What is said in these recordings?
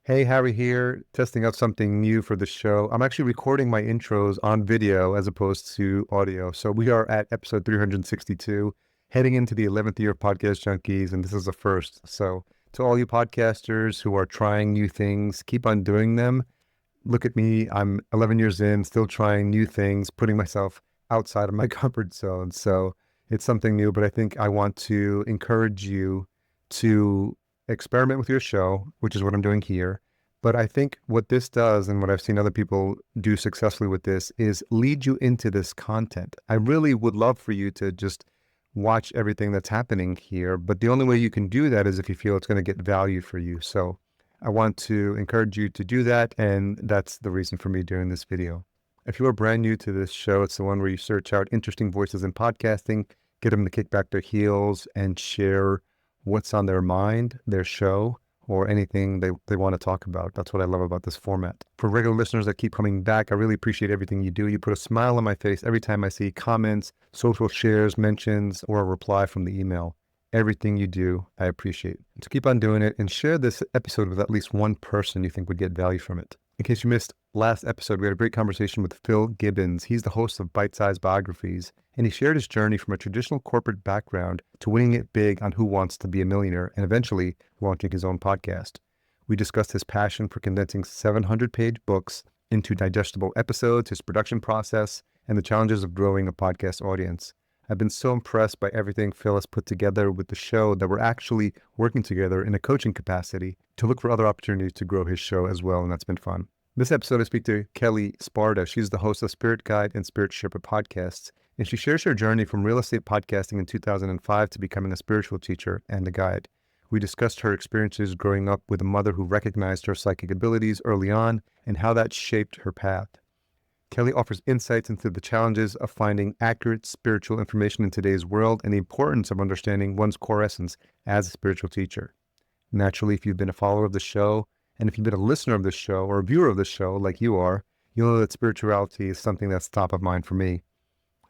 Hey, Harry here, testing out something new for the show. I'm actually recording my intros on video as opposed to audio. So we are at episode 362, heading into the 11th year of Podcast Junkies, and this is the first. So to all you podcasters who are trying new things, keep on doing them. Look at me, I'm 11 years in, still trying new things, putting myself outside of my comfort zone. So it's something new, but I think I want to encourage you to experiment with your show, which is what I'm doing here. But I think what this does, and what I've seen other people do successfully with this, is lead you into this content. I really would love for you to just watch everything that's happening here, but the only way you can do that is if you feel it's going to get value for you. So I want to encourage you to do that, and that's the reason for me doing this video. If you are brand new to this show, it's the one where you search out interesting voices in podcasting, get them to kick back their heels and share what's on their mind, their show, or anything they want to talk about. That's what I love about this format. For regular listeners that keep coming back, I really appreciate everything you do. You put a smile on my face every time I see comments, social shares, mentions, or a reply from the email. Everything you do, I appreciate. So keep on doing it and share this episode with at least one person you think would get value from it. In case you missed last episode, we had a great conversation with Phil Gibbons. He's the host of Bite-Sized Biographies, and he shared his journey from a traditional corporate background to winning it big on Who Wants to Be a Millionaire and eventually launching his own podcast. We discussed his passion for condensing 700-page books into digestible episodes, his production process, and the challenges of growing a podcast audience. I've been so impressed by everything Phil has put together with the show that we're actually working together in a coaching capacity to look for other opportunities to grow his show as well, and that's been fun. This episode, I speak to Kelle Sparta. She's the host of Spirit Guide and Spirit Sherpa podcasts, and she shares her journey from real estate podcasting in 2005 to becoming a spiritual teacher and a guide. We discussed her experiences growing up with a mother who recognized her psychic abilities early on and how that shaped her path. Kelle offers insights into the challenges of finding accurate spiritual information in today's world and the importance of understanding one's core essence as a spiritual teacher. Naturally, if you've been a follower of the show, and if you've been a listener of this show or a viewer of this show like you are, you'll know that spirituality is something that's top of mind for me.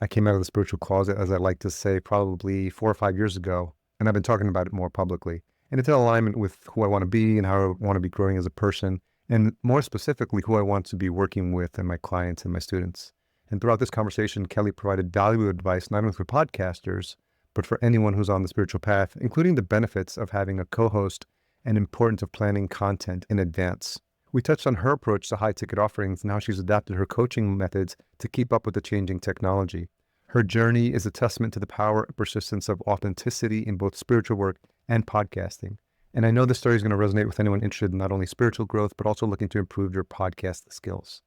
I came out of the spiritual closet, as I like to say, probably 4 or 5 years ago, and I've been talking about it more publicly. And it's in alignment with who I want to be and how I want to be growing as a person, and more specifically, who I want to be working with and my clients and my students. And throughout this conversation, Kelle provided valuable advice, not only for podcasters, but for anyone who's on the spiritual path, including the benefits of having a co-host and importance of planning content in advance. We touched on her approach to high-ticket offerings and how she's adapted her coaching methods to keep up with the changing technology. Her journey is a testament to the power and persistence of authenticity in both spiritual work and podcasting. And I know this story is going to resonate with anyone interested in not only spiritual growth, but also looking to improve your podcast skills.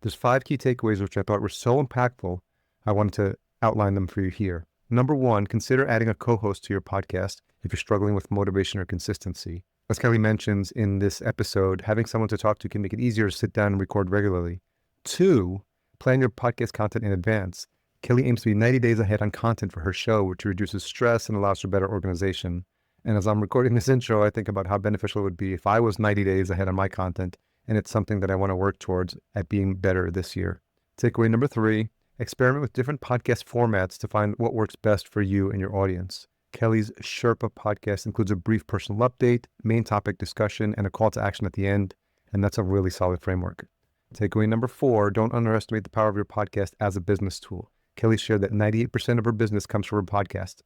There's 5 key takeaways which I thought were so impactful, I wanted to outline them for you here. Number 1, consider adding a co-host to your podcast if you're struggling with motivation or consistency. As Kelle mentions in this episode, having someone to talk to can make it easier to sit down and record regularly. 2, plan your podcast content in advance. Kelle aims to be 90 days ahead on content for her show, which reduces stress and allows for better organization. And as I'm recording this intro, I think about how beneficial it would be if I was 90 days ahead on my content, and it's something that I want to work towards at being better this year. Takeaway number 3, experiment with different podcast formats to find what works best for you and your audience. Kelle's Sherpa podcast includes a brief personal update, main topic discussion, and a call to action at the end, and that's a really solid framework. Takeaway number 4, don't underestimate the power of your podcast as a business tool. Kelle shared that 98% of her business comes from her podcast.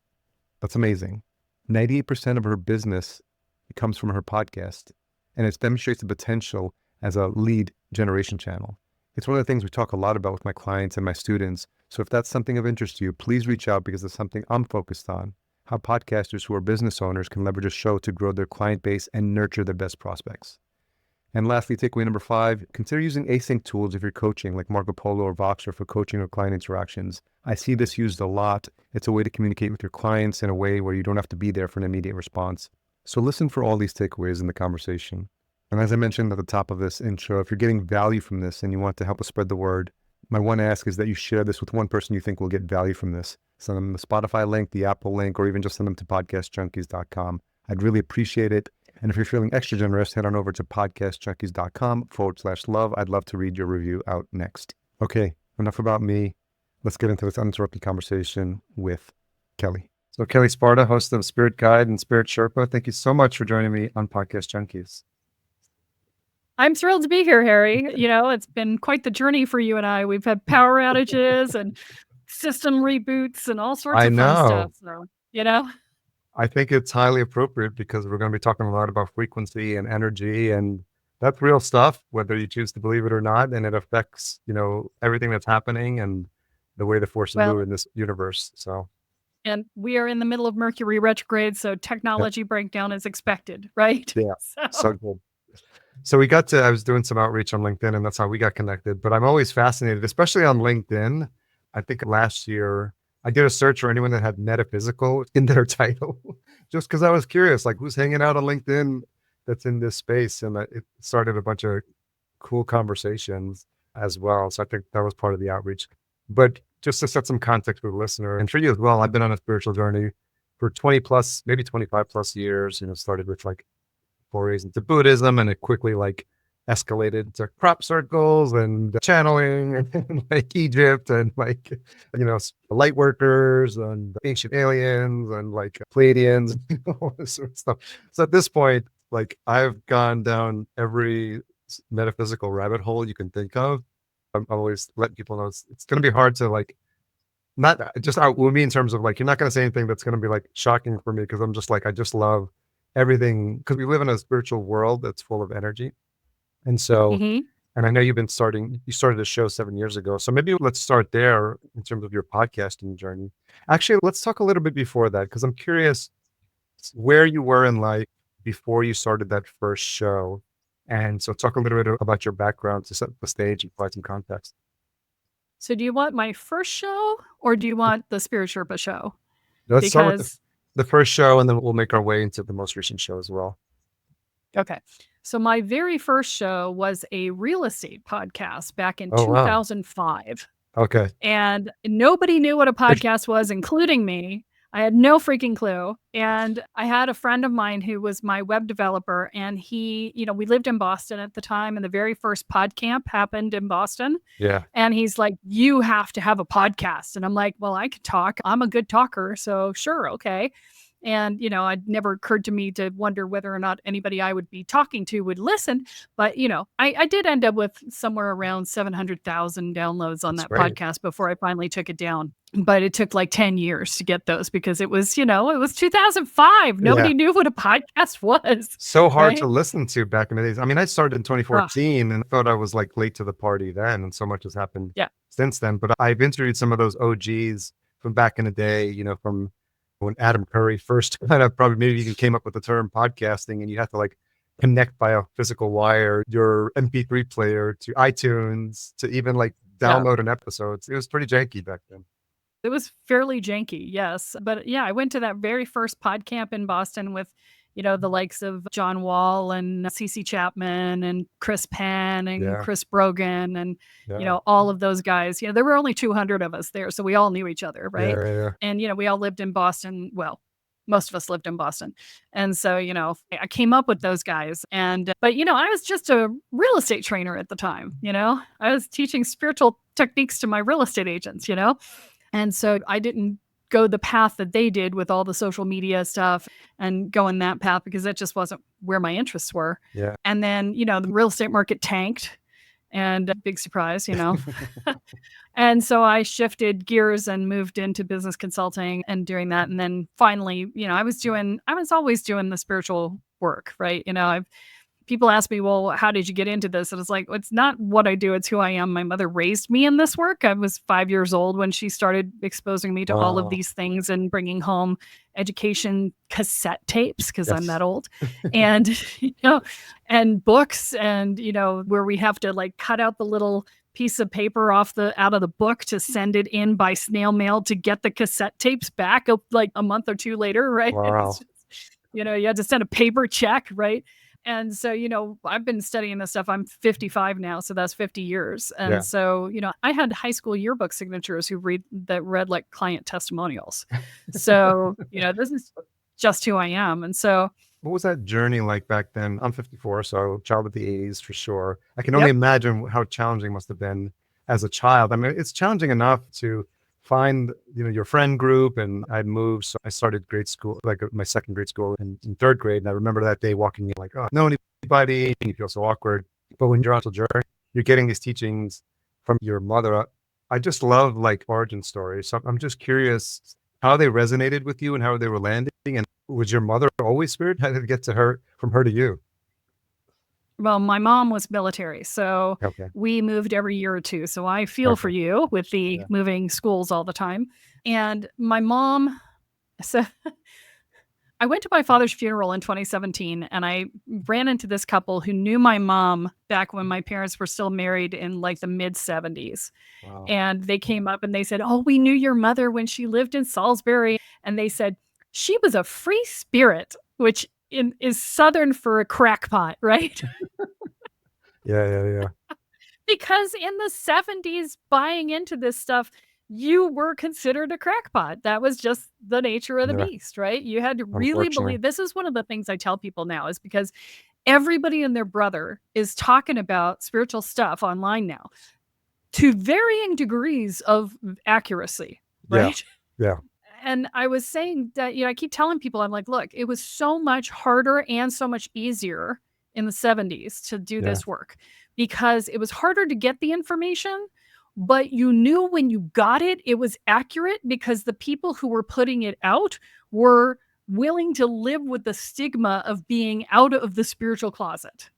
That's amazing. 98% of her business comes from her podcast, and it demonstrates the potential as a lead generation channel. It's one of the things we talk a lot about with my clients and my students, so if that's something of interest to you, please reach out because it's something I'm focused on. How podcasters who are business owners can leverage a show to grow their client base and nurture their best prospects. And lastly, takeaway number 5, consider using async tools if you're coaching, like Marco Polo or Voxer for coaching or client interactions. I see this used a lot. It's a way to communicate with your clients in a way where you don't have to be there for an immediate response. So listen for all these takeaways in the conversation. And as I mentioned at the top of this intro, if you're getting value from this and you want to help us spread the word, my one ask is that you share this with one person you think will get value from this. Send them the Spotify link, the Apple link, or even just send them to podcastjunkies.com. I'd really appreciate it. And if you're feeling extra generous, head on over to podcastjunkies.com/love. I'd love to read your review out next. Okay, enough about me. Let's get into this uninterrupted conversation with Kelle. So Kelle Sparta, host of Spirit Guide and Spirit Sherpa, thank you so much for joining me on Podcast Junkies. I'm thrilled to be here, Harry. It's been quite the journey for you and I. We've had power outages and system reboots and all sorts I of fun stuff. know. So, you know, I think it's highly appropriate because we're going to be talking a lot about frequency and energy, and that's real stuff, whether you choose to believe it or not. And it affects, everything that's happening and the way the forces move well, in this universe. So, and we are in the middle of Mercury retrograde, so yeah, technology breakdown is expected, right? yeah, So, so good. So I was doing some outreach on LinkedIn and that's how we got connected. But I'm always fascinated, especially on LinkedIn. I think last year I did a search for anyone that had metaphysical in their title, just because I was curious, like who's hanging out on LinkedIn that's in this space. And it started a bunch of cool conversations as well. So I think that was part of the outreach. But just to set some context for the listener and for you as well, I've been on a spiritual journey for 20 plus, maybe 25 plus years. Started with like forays into Buddhism, and it quickly like escalated to crop circles and channeling and like Egypt and like light workers and ancient aliens and like Pleiadians, all this sort of stuff. So at this point, like I've gone down every metaphysical rabbit hole you can think of. I'm always letting people know it's going to be hard to like not just outwoo me in terms of like, you're not going to say anything that's going to be like shocking for me because I'm just like, I just love everything because we live in a spiritual world that's full of energy. And so, mhm. and I know you started a show 7 years ago. So maybe let's start there in terms of your podcasting journey. Actually, let's talk a little bit before that because I'm curious where you were in life before you started that first show. And so talk a little bit about your background to set the stage and provide some context. So do you want my first show or do you want the Spirit Sherpa show? Let's start with Because the first show, and then we'll make our way into the most recent show as well. Okay. So my very first show was a real estate podcast back in Oh, wow. 2005. Okay. And nobody knew what a podcast was, including me. I had no freaking clue. And I had a friend of mine who was my web developer, and we lived in Boston at the time, and the very first PodCamp happened in Boston. Yeah. And he's like, "You have to have a podcast." And I'm like, "Well, I could talk. I'm a good talker. So sure, okay." And, it never occurred to me to wonder whether or not anybody I would be talking to would listen. But, I did end up with somewhere around 700,000 downloads on That's that great. podcast before I finally took it down. But it took like 10 years to get those because it was 2005. Yeah. Nobody knew what a podcast was. So hard to Right. listen to back in the days. I mean, I started in Ugh, 2014 and thought I was like late to the party then, and so much has happened yeah. since then. But I've interviewed some of those OGs from back in the day, from when Adam Curry first kind of probably maybe even came up with the term podcasting, and you have to like connect by a physical wire your MP3 player to iTunes to even like Yeah. download an episode. It was pretty janky back then. It was fairly janky, yes. But yeah, I went to that very first PodCamp in Boston with, the likes of John Wall and CC Chapman and Chris Penn and Yeah. Chris Brogan and, Yeah. all of those guys. There were only 200 of us there, so we all knew each other, Yeah. right? Yeah. And, we all lived in Boston. Well, most of us lived in Boston. And so, I came up with those guys. But, I was just a real estate trainer at the time, I was teaching spiritual techniques to my real estate agents. And so I didn't go the path that they did with all the social media stuff and go in that path because that just wasn't where my interests were. Yeah. And then, the real estate market tanked and big surprise. And so I shifted gears and moved into business consulting and doing that. And then finally, I was always doing the spiritual work, right? People ask me, well, how did you get into this? And it's like, it's not what I do, it's who I am. My mother raised me in this work. I was 5 years old when she started exposing me to all of Wow. these things and bringing home education cassette tapes because I'm Yes. that old. And, and books and, where we have to like cut out the little piece of paper out of the book to send it in by snail mail to get the cassette tapes back like a month or two later, right? It's Wow. just, you had to send a paper check, right? And so, I've been studying this stuff. I'm 55 now, so that's 50 years. Yeah. And so, I had high school yearbook signatures who read like client testimonials. So, this is just who I am. And so, What was that journey like back then? I'm 54, so child of the 80s for sure. I can only yep. imagine how challenging it must have been as a child. I mean, it's challenging enough to find, your friend group. And I moved, so I started grade school, like my second grade school in third grade. And I remember that day walking in like, oh, know anybody? And you feel so awkward. But when you're on the journey, you're getting these teachings from your mother. I just love like origin stories. So I'm just curious how they resonated with you and how they were landing. And was your mother always spirit? How did it get to her, from her to you? Well, my mom was military, so Okay. we moved every year or two. So I feel for Okay. you with the Yeah. moving schools all the time. And my mom, so I went to my father's funeral in 2017 and I ran into this couple who knew my mom back when my parents were still married in like the mid 70s. Wow. And they came up and they said, "Oh, we knew your mother when she lived in Salisbury." And they said, "She was a free spirit," which is Southern for a crackpot, right? Yeah. Yeah. Yeah. Because in the 70s, buying into this stuff, you were considered a crackpot. That was just the nature of the Yeah. beast, right? You had to really Unfortunately. believe. This is one of the things I tell people now is because everybody and their brother is talking about spiritual stuff online now to varying degrees of accuracy, Yeah. right? Yeah. And I was saying that, I keep telling people, I'm like, look, it was so much harder and so much easier in the 70s to do Yeah. this work because it was harder to get the information, but you knew when you got it, it was accurate because the people who were putting it out were willing to live with the stigma of being out of the spiritual closet.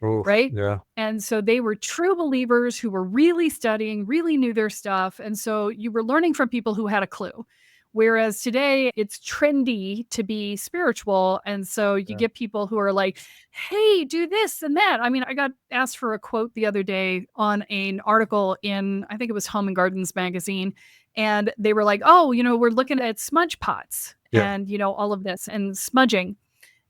Oof. Right? Yeah. And so they were true believers who were really studying, really knew their stuff. And so you were learning from people who had a clue. Whereas today it's trendy to be spiritual. And so you Yeah. get people who are like, hey, do this and that. I mean, I got asked for a quote the other day on an article in, I think it was Home and Gardens magazine. And they were like, oh, we're looking at smudge pots Yeah. and, all of this and smudging.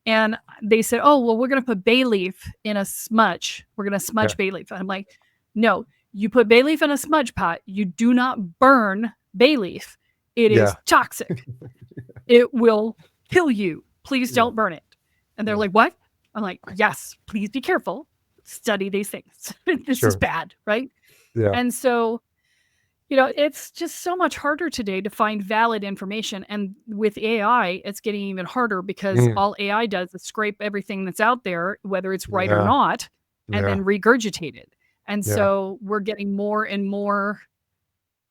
And they said, "Oh, well, we're gonna put bay leaf in a smudge. We're gonna Yeah. smudge bay leaf." I'm like, "No, you put bay leaf in a smudge pot. You do not burn bay leaf. It is Yeah. toxic. It will kill you. Please Yeah. don't burn it." And they're Yeah. like, "What?" I'm like, "Yes, please be careful. Study these things. This is Sure. bad, right?" Yeah. And so it's just so much harder today to find valid information. And with AI, it's getting even harder because Mm. all AI does is scrape everything that's out there, whether it's right or Yeah. not, and Yeah. then regurgitate it. And Yeah. so we're getting more and more,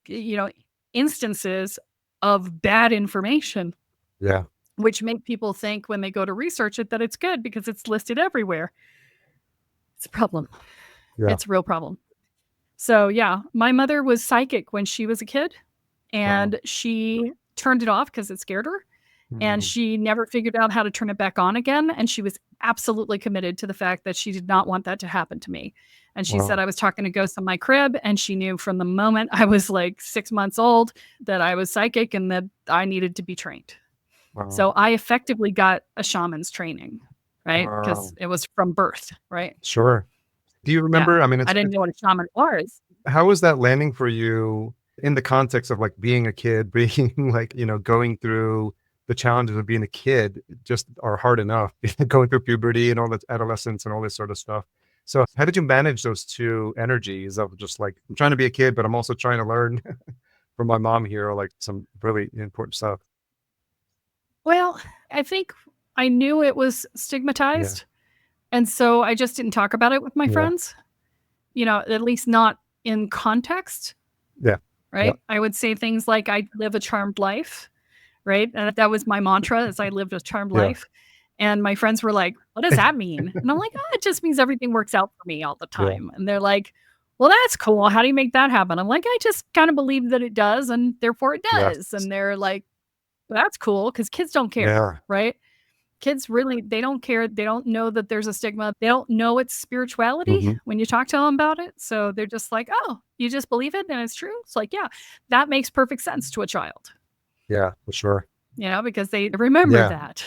you know, instances of bad information, Yeah. which make people think when they go to research it that it's good because it's listed everywhere. It's a problem. Yeah. It's a real problem. So, yeah, my mother was psychic when she was a kid, Wow. and she turned it off because it scared her, and Mm. she never figured out how to turn it back on again, and she was absolutely committed to the fact that she did not want that to happen to me, and she said Wow. I was talking to ghosts in my crib, and she knew from the moment I was, like, 6 months old that I was psychic and that I needed to be trained. Wow. So, I effectively got a shaman's training, right? Because Wow. it was from birth, right? Sure. Do you Yeah. remember, I mean, I didn't know what a shaman was. how was that landing for you in the context of, like, being a kid, being, like, going through the challenges of being a kid just are hard enough, going through puberty and all that adolescence and all this sort of stuff. So how did you manage those 2 energies of just, like, "I'm trying to be a kid, but I'm also trying to learn from my mom here," or, like, some really important stuff? Well, I think I knew it was Yeah. stigmatized, and so I just didn't talk about it with my Yeah. friends, at least not in context, Yeah. Yeah. right? I would say things like, "I live a charmed life," right? And that was my mantra is I lived a charmed Yeah. life, and my friends were like, "What does that mean?" And I'm like, "Oh, it just means everything works out for me all the Yeah. time." And they're like, "Well, that's cool. How do you make that happen?" I'm like, "I just kinda believe that it does, and therefore it does." Yes. And they're like, "That's cool," because kids don't care, Yeah. right? Kids really they don't care, they don't know that there's a stigma, they don't know it's spirituality Mhm. when you talk to them about it, so they're just like, "Oh, you just believe it and it's true?" It's like, "Yeah, that makes perfect sense to a child," Yeah, for sure. because they remember Yeah. that,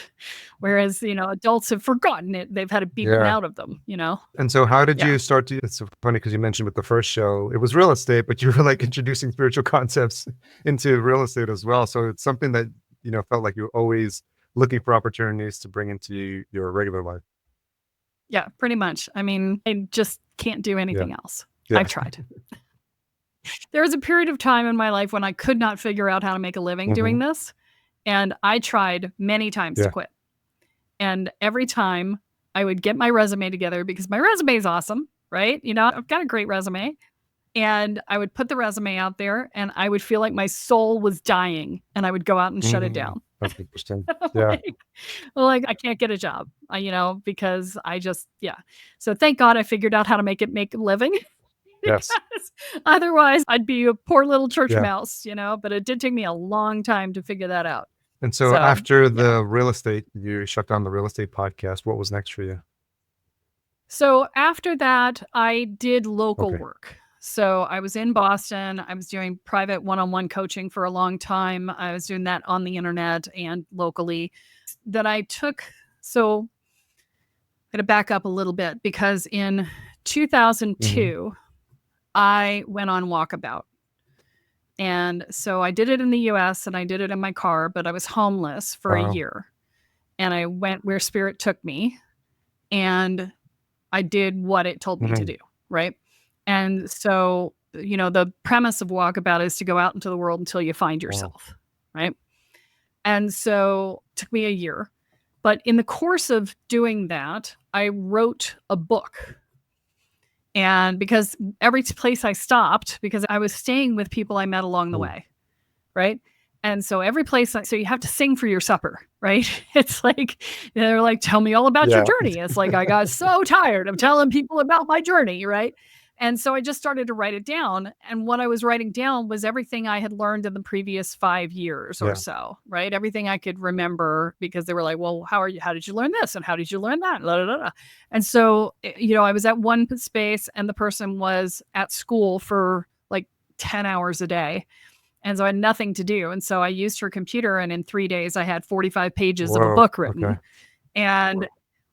whereas, adults have forgotten it, they've had it beaten Yeah. out of them? And so how did Yeah. you start to it's so funny because you mentioned with the first show, it was real estate, but you were, like, introducing spiritual concepts into real estate as well. So it's something that, felt like you were always looking for opportunities to bring into your regular life. Yeah, pretty much. I mean, I just can't do Yeah. anything else. Yeah. I've tried. There was a period of time in my life when I could not figure out how to make a living doing Mhm. this, and I tried many times to Yeah. quit. And every time I would get my resume together because my resume is awesome, right? I've got a great resume. And I would put the resume out there and I would feel like my soul was dying and I would go out and shut it down. That's interesting. Yeah. like, like, I can't get a job, because I just, yeah. So thank God I figured out how to make a living. Yes. Because otherwise I'd be a poor little church Yeah. mouse, but it did take me a long time to figure that out. And so So, after yeah. the real estate, you shut down the real estate podcast. What was next for you? So after that, I did local Okay. work. So I was in Boston. I was doing private one-on-one coaching for a long time. I was doing that on the internet and locally. Then I took, so I'm going to back up a little bit because in Mhm. 2002, I went on walkabout. And so I did it in the US and I did it in my car, but I was homeless for a Wow. year. And I went where spirit took me and I did what it told me to Mhm. do, right? And so, the premise of walkabout is to go out into the world until you find Wow. yourself, right? And so it took me a year. But in the course of doing that, I wrote a book. And because every place I stopped, because I was staying with people I met along the Mm. way, right? And so every place, so you have to sing for your supper, right? It's like, they're like, tell me all about your Yeah. journey. It's like, I got so tired of telling people about my journey, right? And so I just started to write it down. And what I was writing down was everything I had learned in the previous 5 years or Yeah. so, right? Everything I could remember because they were like, well, how did you learn this? And how did you learn that? La, la, la, la. And so, I was at one space and the person was at school for like 10 hours a day. And so I had nothing to do. And so I used her computer and in 3 days I had 45 pages of a Whoa. book written. Okay. And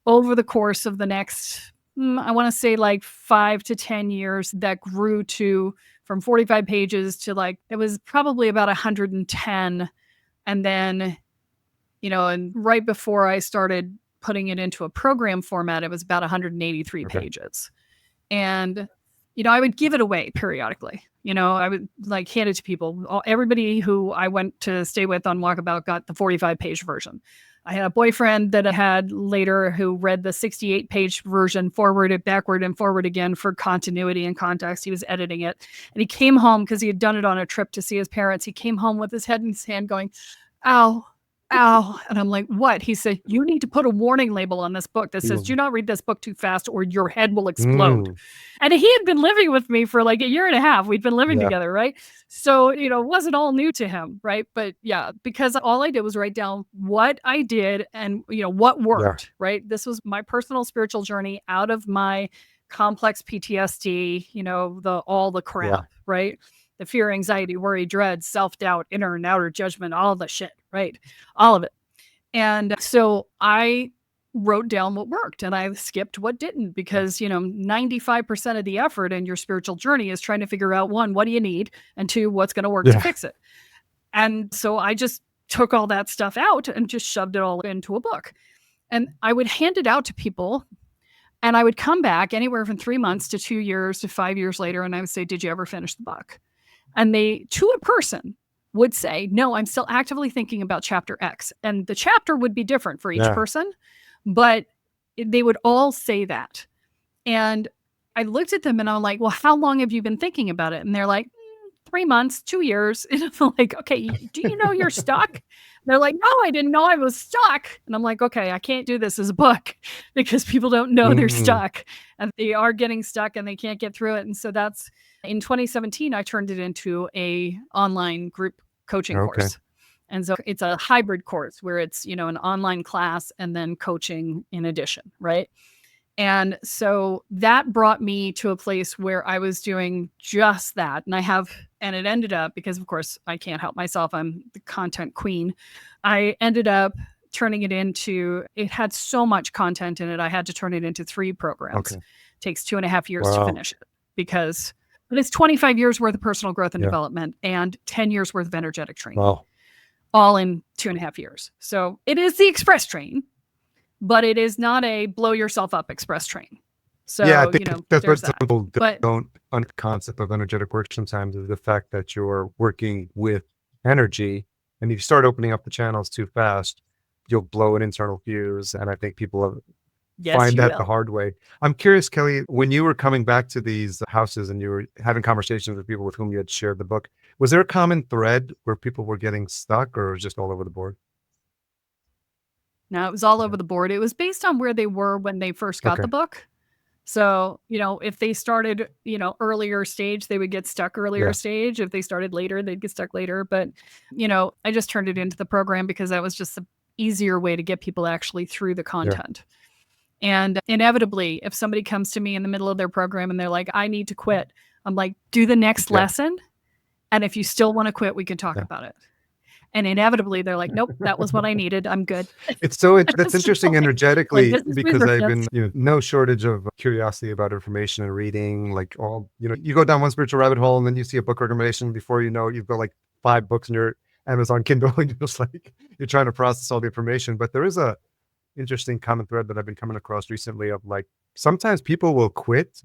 over the course of the next, I want to say like 5 to 10 years, that grew to from 45 pages to like, it was probably about 110. And then, and right before I started putting it into a program format, it was about 183 Okay. pages. And, I would give it away periodically. I would like hand it to people. Everybody who I went to stay with on Walkabout got the 45-page version. I had a boyfriend that I had later who read the 68-page version forward, backward, and forward again for continuity and context. He was editing it. And he came home because he had done it on a trip to see his parents. He came home with his head in his hand going, ow, ow. And I'm like, what? He said, you need to put a warning label on this book that says, do not read this book too fast or your head will explode. Mm. And he had been living with me for like a year and a half. We'd been living Yeah. together, right? So, it wasn't all new to him, right? But yeah, because all I did was write down what I did and, what worked, right? This was my personal spiritual journey out of my complex PTSD, all the crap, right? The fear, anxiety, worry, dread, self-doubt, inner and outer judgment, all the shit, right? All of it. And so I wrote down what worked and I skipped what didn't because, 95% of the effort in your spiritual journey is trying to figure out one, what do you need? And two, what's going to work to fix it? And so I just took all that stuff out and just shoved it all into a book. And I would hand it out to people and I would come back anywhere from 3 months to 2 years to 5 years later. And I would say, did you ever finish the book? And they, to a person, would say, no, I'm still actively thinking about chapter X. And the chapter would be different for each person, but they would all say that. And I looked at them and I'm like, well, how long have you been thinking about it? And they're like, 3 months, 2 years. And I'm like, okay, do you know you're stuck? They're like, no, I didn't know I was stuck. And I'm like, okay, I can't do this as a book because people don't know they're stuck and they are getting stuck and they can't get through it. And so that's in 2017, I turned it into a online group coaching course. And so it's a hybrid course where it's, an online class and then coaching in addition, right? And so that brought me to a place where I was doing just that. And it ended up, because of course I can't help myself, I'm the content queen. I ended up turning it into, it had so much content in it, I had to turn it into 3 programs. It takes 2.5 years to finish it but it's 25 years worth of personal growth and development and 10 years worth of energetic training. All in 2.5 years. So it is the express train, but it is not a blow yourself up express train. So, I think that's what some people don't concept of energetic work sometimes is the fact that you're working with energy. And if you start opening up the channels too fast, you'll blow an internal fuse. And I think people Yes, find you that the will. hard way. I'm curious, Kelly, when you were coming back to these houses and you were having conversations with people with whom you had shared the book, was there a common thread where people were getting stuck or it was just all over the board? Now, it was all Yeah. over the board. It was based on where they were when they first got Okay. the book. So, if they started, earlier stage, they would get stuck earlier Yeah. stage. If they started later, they'd get stuck later. But, I just turned it into the program because that was just the easier way to get people actually through the Yeah. content. And inevitably, if somebody comes to me in the middle of their program and they're like, I need to quit, I'm like, do the next Yeah. lesson. And if you still want to quit, we can talk Yeah. about it. And inevitably, they're like, nope, that was what I needed. I'm good. It's so that's So, interesting like, energetically this is because I've resistance. been, no shortage of curiosity about information and reading, like all, you go down one spiritual rabbit hole and then you see a book recommendation before you know it, you've got like 5 books in your Amazon Kindle and you're just like you're trying to process all the information. But there is a interesting common thread that I've been coming across recently of like sometimes people will quit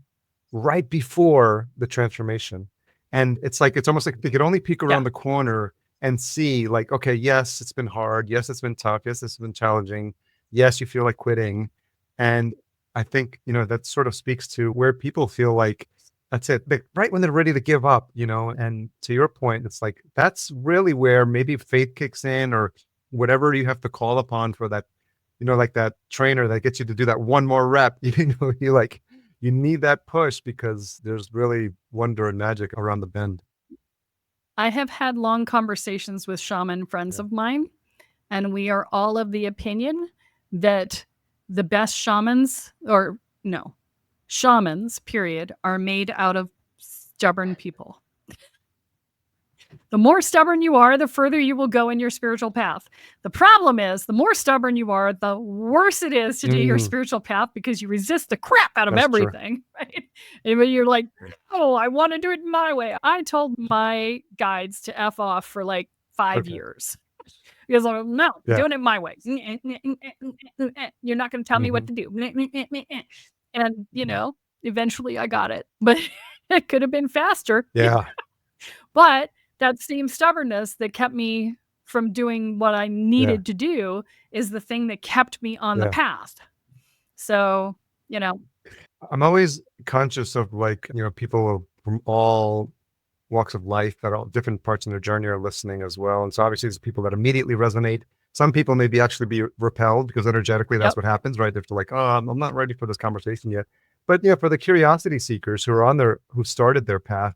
right before the transformation. And it's like it's almost like they could only peek Yeah. around the corner and see like, okay, yes, it's been hard. Yes, it's been tough. Yes, it's been challenging. Yes, you feel like quitting. And I think, that sort of speaks to where people feel like that's it. Right when they're ready to give up, and to your point, it's like that's really where maybe faith kicks in or whatever you have to call upon for that, like that trainer that gets you to do that one more rep. You like you need that push because there's really wonder and magic around the bend. I have had long conversations with shaman friends Yeah. of mine, and we are all of the opinion that the best shamans, or no, shamans, period, are made out of stubborn people. The more stubborn you are, the further you will go in your spiritual path. The problem is, the more stubborn you are, the worse it is to do your Mm, spiritual path because you resist the crap out of that's true. everything, right? And when you're like, oh, I want to do it my way. I told my guides to F off for like 5 Okay. years because I'm no, Yeah. doing it my way. You're not going to tell me what Mhm. to do. And, eventually I got it, but it could have been faster. Yeah. But that same stubbornness that kept me from doing what I Yeah. needed to do is the thing that kept me on the Yeah. path. So, you know, I'm always conscious of like, people from all walks of life that all different parts in their journey are listening as well. And so obviously there's people that immediately resonate. Some people maybe actually be repelled because energetically that's yep, what happens, right? They're like, oh, I'm not ready for this conversation yet. But yeah, for the curiosity seekers who are who started their path,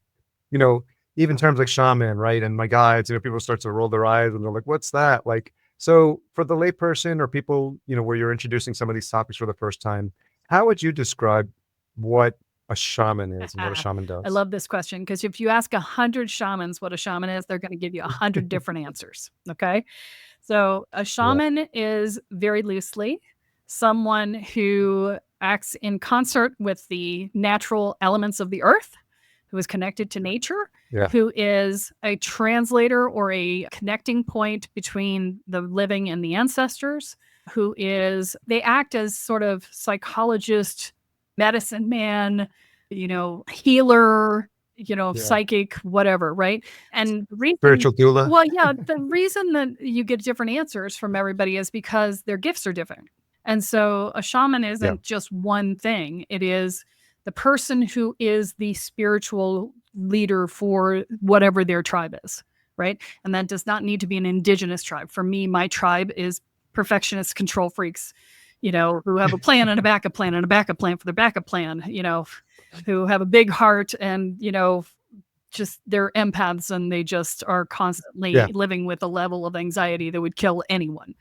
you know, even terms like shaman, right? And my guides, people start to roll their eyes and they're like, what's that? Like, so for the layperson or people, where you're introducing some of these topics for the first time, how would you describe what a shaman is and what a shaman I does? love this question because if you ask 100 shamans what a shaman is, they're going to give you 100 different answers. Okay. So, a Yeah. shaman is very loosely someone who acts in concert with the natural elements of the earth, who is connected to nature, Yeah. who is a translator or a connecting point between the living and the ancestors, they act as sort of psychologist, medicine man, healer, Yeah. psychic, whatever, right? And the reason Spiritual doula? well, yeah, the reason that you get different answers from everybody is because their gifts are different. And so a shaman Yeah. isn't just one thing. It is the person who is the spiritual leader for whatever their tribe is, right? And that does not need to be an indigenous tribe. For me, my tribe is perfectionist control freaks, who have a plan and a backup plan and a backup plan for their backup plan, who have a big heart and, just they're empaths and they just are Yeah. constantly living with a level of anxiety that would kill anyone,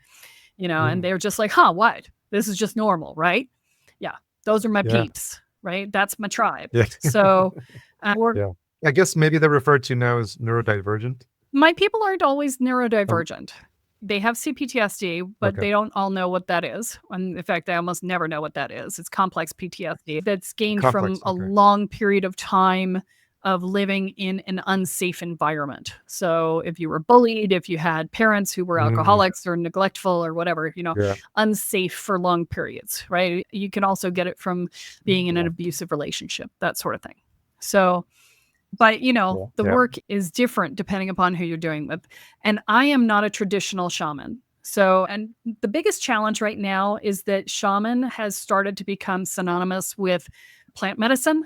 and Mm. they're just like, huh, what? This is just normal, right? Yeah, those are my Yeah. peeps, right? That's my tribe. Yeah. So, we're Yeah. I guess maybe they're referred to now as neurodivergent. my people aren't always Um, neurodivergent. They have CPTSD, but okay. they don't all know what that is. And in fact, I almost never know what that is. It's complex PTSD that's gained from Complex. a Okay. long period of time of living in an unsafe environment. So if you were bullied, if you had parents who were Mm. alcoholics or neglectful or whatever, Yeah. unsafe for long periods, right? You can also get it from being in an Yeah. abusive relationship, that sort of thing. So but, Yeah. the Yeah. work is different depending upon who you're doing with. And I am not a traditional shaman. So, and the biggest challenge right now is that shaman has started to become synonymous with plant medicine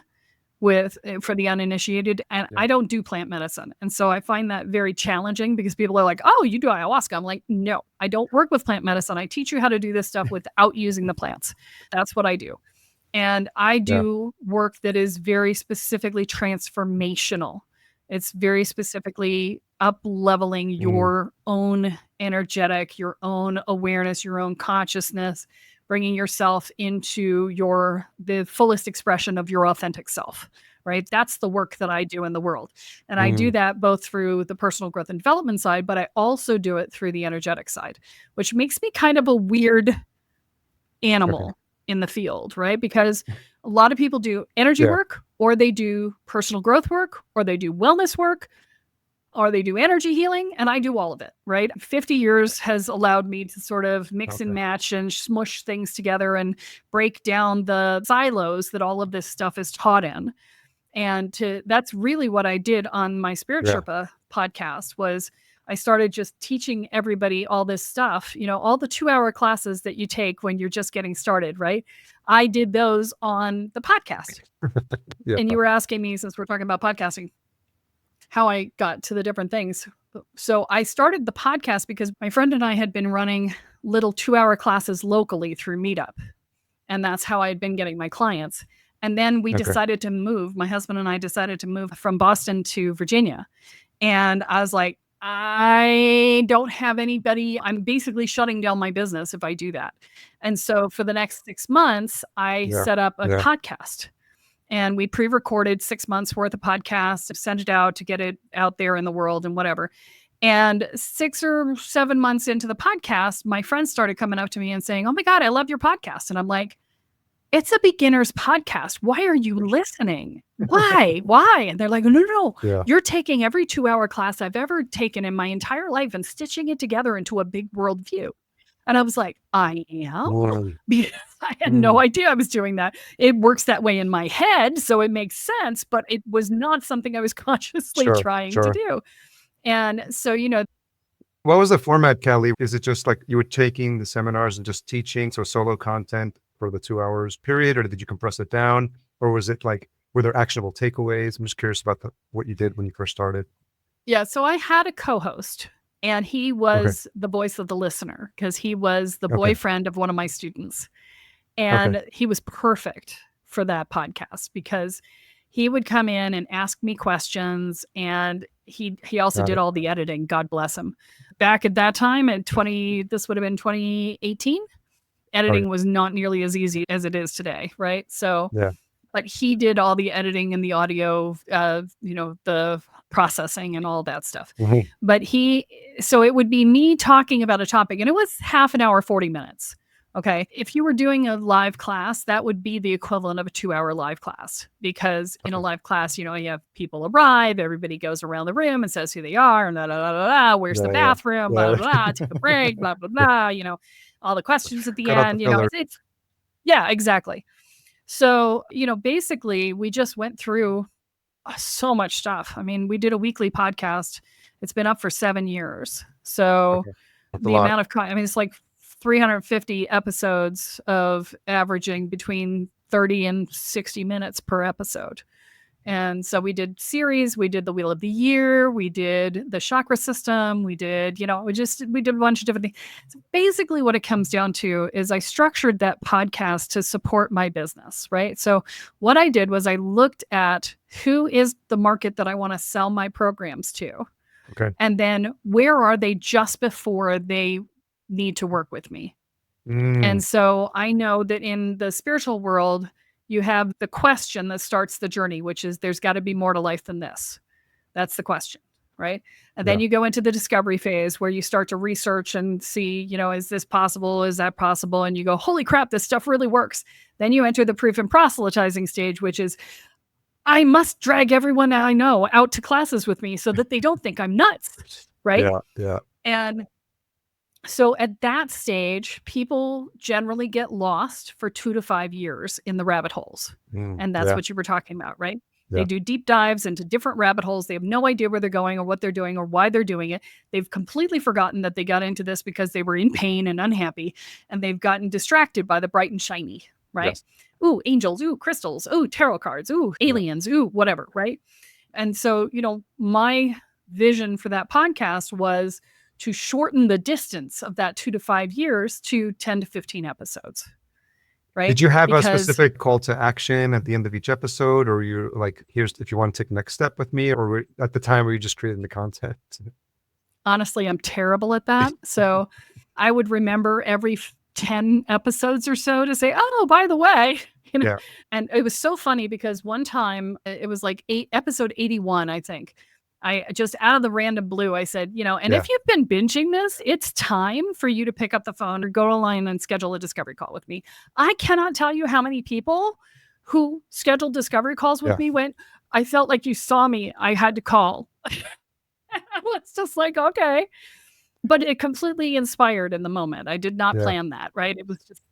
for the uninitiated, and Yeah. I don't do plant medicine. And so I find that very challenging because people are like, "Oh, you do ayahuasca." I'm like, "No, I don't work with plant medicine. I teach you how to do this stuff without using the plants. That's what I do." And I Yeah. do work that is very specifically transformational. It's very specifically up leveling Mm, your own energetic, your own awareness, your own consciousness, bringing yourself into the fullest expression of your authentic self, right? That's the work that I do in the world. And I do mm, that both through the personal growth and development side, but I also do it through the energetic side, which makes me kind of a weird okay. animal in the field, right? Because a lot of people do energy Yeah. work, or they do personal growth work, or they do wellness work, or they do energy healing, and I do all of it, right? 50 years has allowed me to sort of mix and Okay. match and smush things together and break down the silos that all of this stuff is taught in. And that's really what I did on my Spirit Yeah. Sherpa podcast was I started just teaching everybody all this stuff, all the 2-hour classes that you take when you're just getting started, right? I did those on the podcast. Yeah. And you were asking me, since we're talking about podcasting, how I got to the different things. So I started the podcast because my friend and I had been running little 2-hour classes locally through Meetup. And that's how I had been getting my clients. And then we Okay. decided to move. My husband and I decided to move from Boston to Virginia. And I was like, I don't have anybody. I'm basically shutting down my business if I do that. And so for the next 6 months, I Yeah. set up a Yeah. podcast and we pre recorded 6 months worth of podcasts, sent it out to get it out there in the world and whatever. And 6 or 7 months into the podcast, my friends started coming up to me and saying, "Oh my God, I love your podcast." And I'm like, "It's a beginner's podcast. Why are you listening? Why? Why?" And they're like, "No, no, no. Yeah. You're taking every 2-hour class I've ever taken in my entire life and stitching it together into a big worldview." And I was like, "I am?" Mm, Because I had no mm, idea I was doing that. It works that way in my head, so it makes sense, but it was not something I was consciously sure. trying to Sure. do. And so, What was the format, Kelly? Is it just like you were taking the seminars and just teaching, so solo content for the 2 hours period, or did you compress it down, or was it like were there actionable takeaways? I'm just curious about what you did when you first started. yeah, so I had a co-host and he Okay. was the voice of the listener because he was the Okay. boyfriend of one of my students. Okay. And he was perfect for that podcast because he would come in and ask me questions and he also Got did it. all the editing, God bless him. Back at that time at 20 this would have been 2018, Oh yeah. editing was not nearly as easy as it is today, right? So Yeah. but he did all the editing and the audio, the processing and all that stuff. Mhm. But so it would be me talking about a topic, and it was half an hour, 40 minutes. Okay. If you were doing a live class, that would be the equivalent of a 2-hour live class because in a Okay. live class, you have people arrive, everybody goes around the room and says who they are, and where's the Yeah. Yeah. bathroom, Yeah. take a break, blah, blah, blah, all the questions at the Cut out the end, filler. yeah, exactly. So, basically, we just went through so much stuff. I mean, we did a weekly podcast. It's been up for 7 years. So, Okay. That's a the lot. amount of I mean, it's like 350 episodes of averaging between 30 and 60 minutes per episode. And so we did series, we did the wheel of the year, we did the chakra system, we did, we did a bunch of different things. So basically what it comes down to is I structured that podcast to support my business, right? So what I did was I looked at who is the market that I want to sell my programs to, Okay. and then where are they just before they need to work with me. Mm, And so I know that in the spiritual world, you have the question that starts the journey, which is there's got to be more to life than this. That's the question, right? And then yeah. you go into the discovery phase where you start to research and see, is this possible? Is that possible? And you go, holy crap, this stuff really works. Then you enter the proof and proselytizing stage, which is I must drag everyone I know out to classes with me so that they don't think I'm nuts, right? Yeah. Yeah. And so at that stage, people generally get lost for 2 to 5 years in the rabbit holes. Mm, And that's yeah. what you were talking about, right? Yeah. They do deep dives into different rabbit holes. They have no idea where they're going or what they're doing or why they're doing it. They've completely forgotten that they got into this because they were in pain and unhappy, and they've gotten distracted by the bright and shiny, right? Yes. Ooh, angels, ooh, crystals, ooh, tarot cards, ooh, Yeah. aliens, ooh, whatever, right? And so, my vision for that podcast was to shorten the distance of that 2 to 5 years to 10 to 15 episodes, right? Did you have a Because specific call to action at the end of each episode, or you're like, here's if you want to take the next step with me, or at the time were you just creating the content? honestly, I'm terrible at that. So I would remember every 10 episodes or so to say, oh, by the way, you know, Yeah. and it was so funny because one time it was like episode 81, I think. I just out of the random blue, I said, and Yeah. if you've been binging this, it's time for you to pick up the phone or go online and schedule a discovery call with me. I cannot tell you how many people who scheduled discovery calls with Yeah. me went, I felt like you saw me. I had to call. I was just like, okay. But it completely inspired in the moment. I did not Yeah. plan that, right? It was just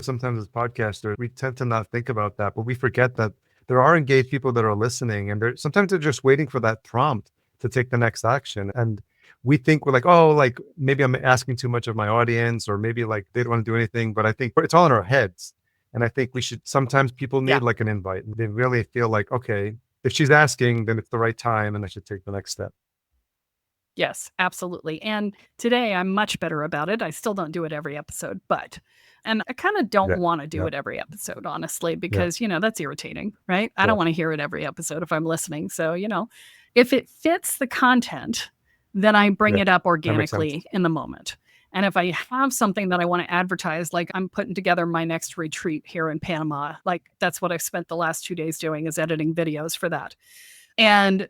Sometimes as podcasters, we tend to not think about that, but we forget that there are engaged people that are listening, and sometimes they're just waiting for that prompt to take the next action. And we think we're like, oh, like maybe I'm asking too much of my audience, or maybe like they don't want to do anything. But I think it's all in our heads. And I think sometimes people yeah. need like an invite, and they really feel like, okay, if she's asking, then it's the right time and I should take the next step. Yes, absolutely. And today I'm much better about it. I still don't do it every episode, and I kind of don't Yeah. want to do Yeah. it every episode, honestly, Yeah. because, that's irritating, right? I Yeah. don't want to hear it every episode if I'm listening. So, if it fits the content, then I bring Yeah. it up That makes sense. organically in the moment. And if I have something that I want to advertise, like I'm putting together my next retreat here in Panama, like that's what I've spent the last 2 days doing, is editing videos for that. And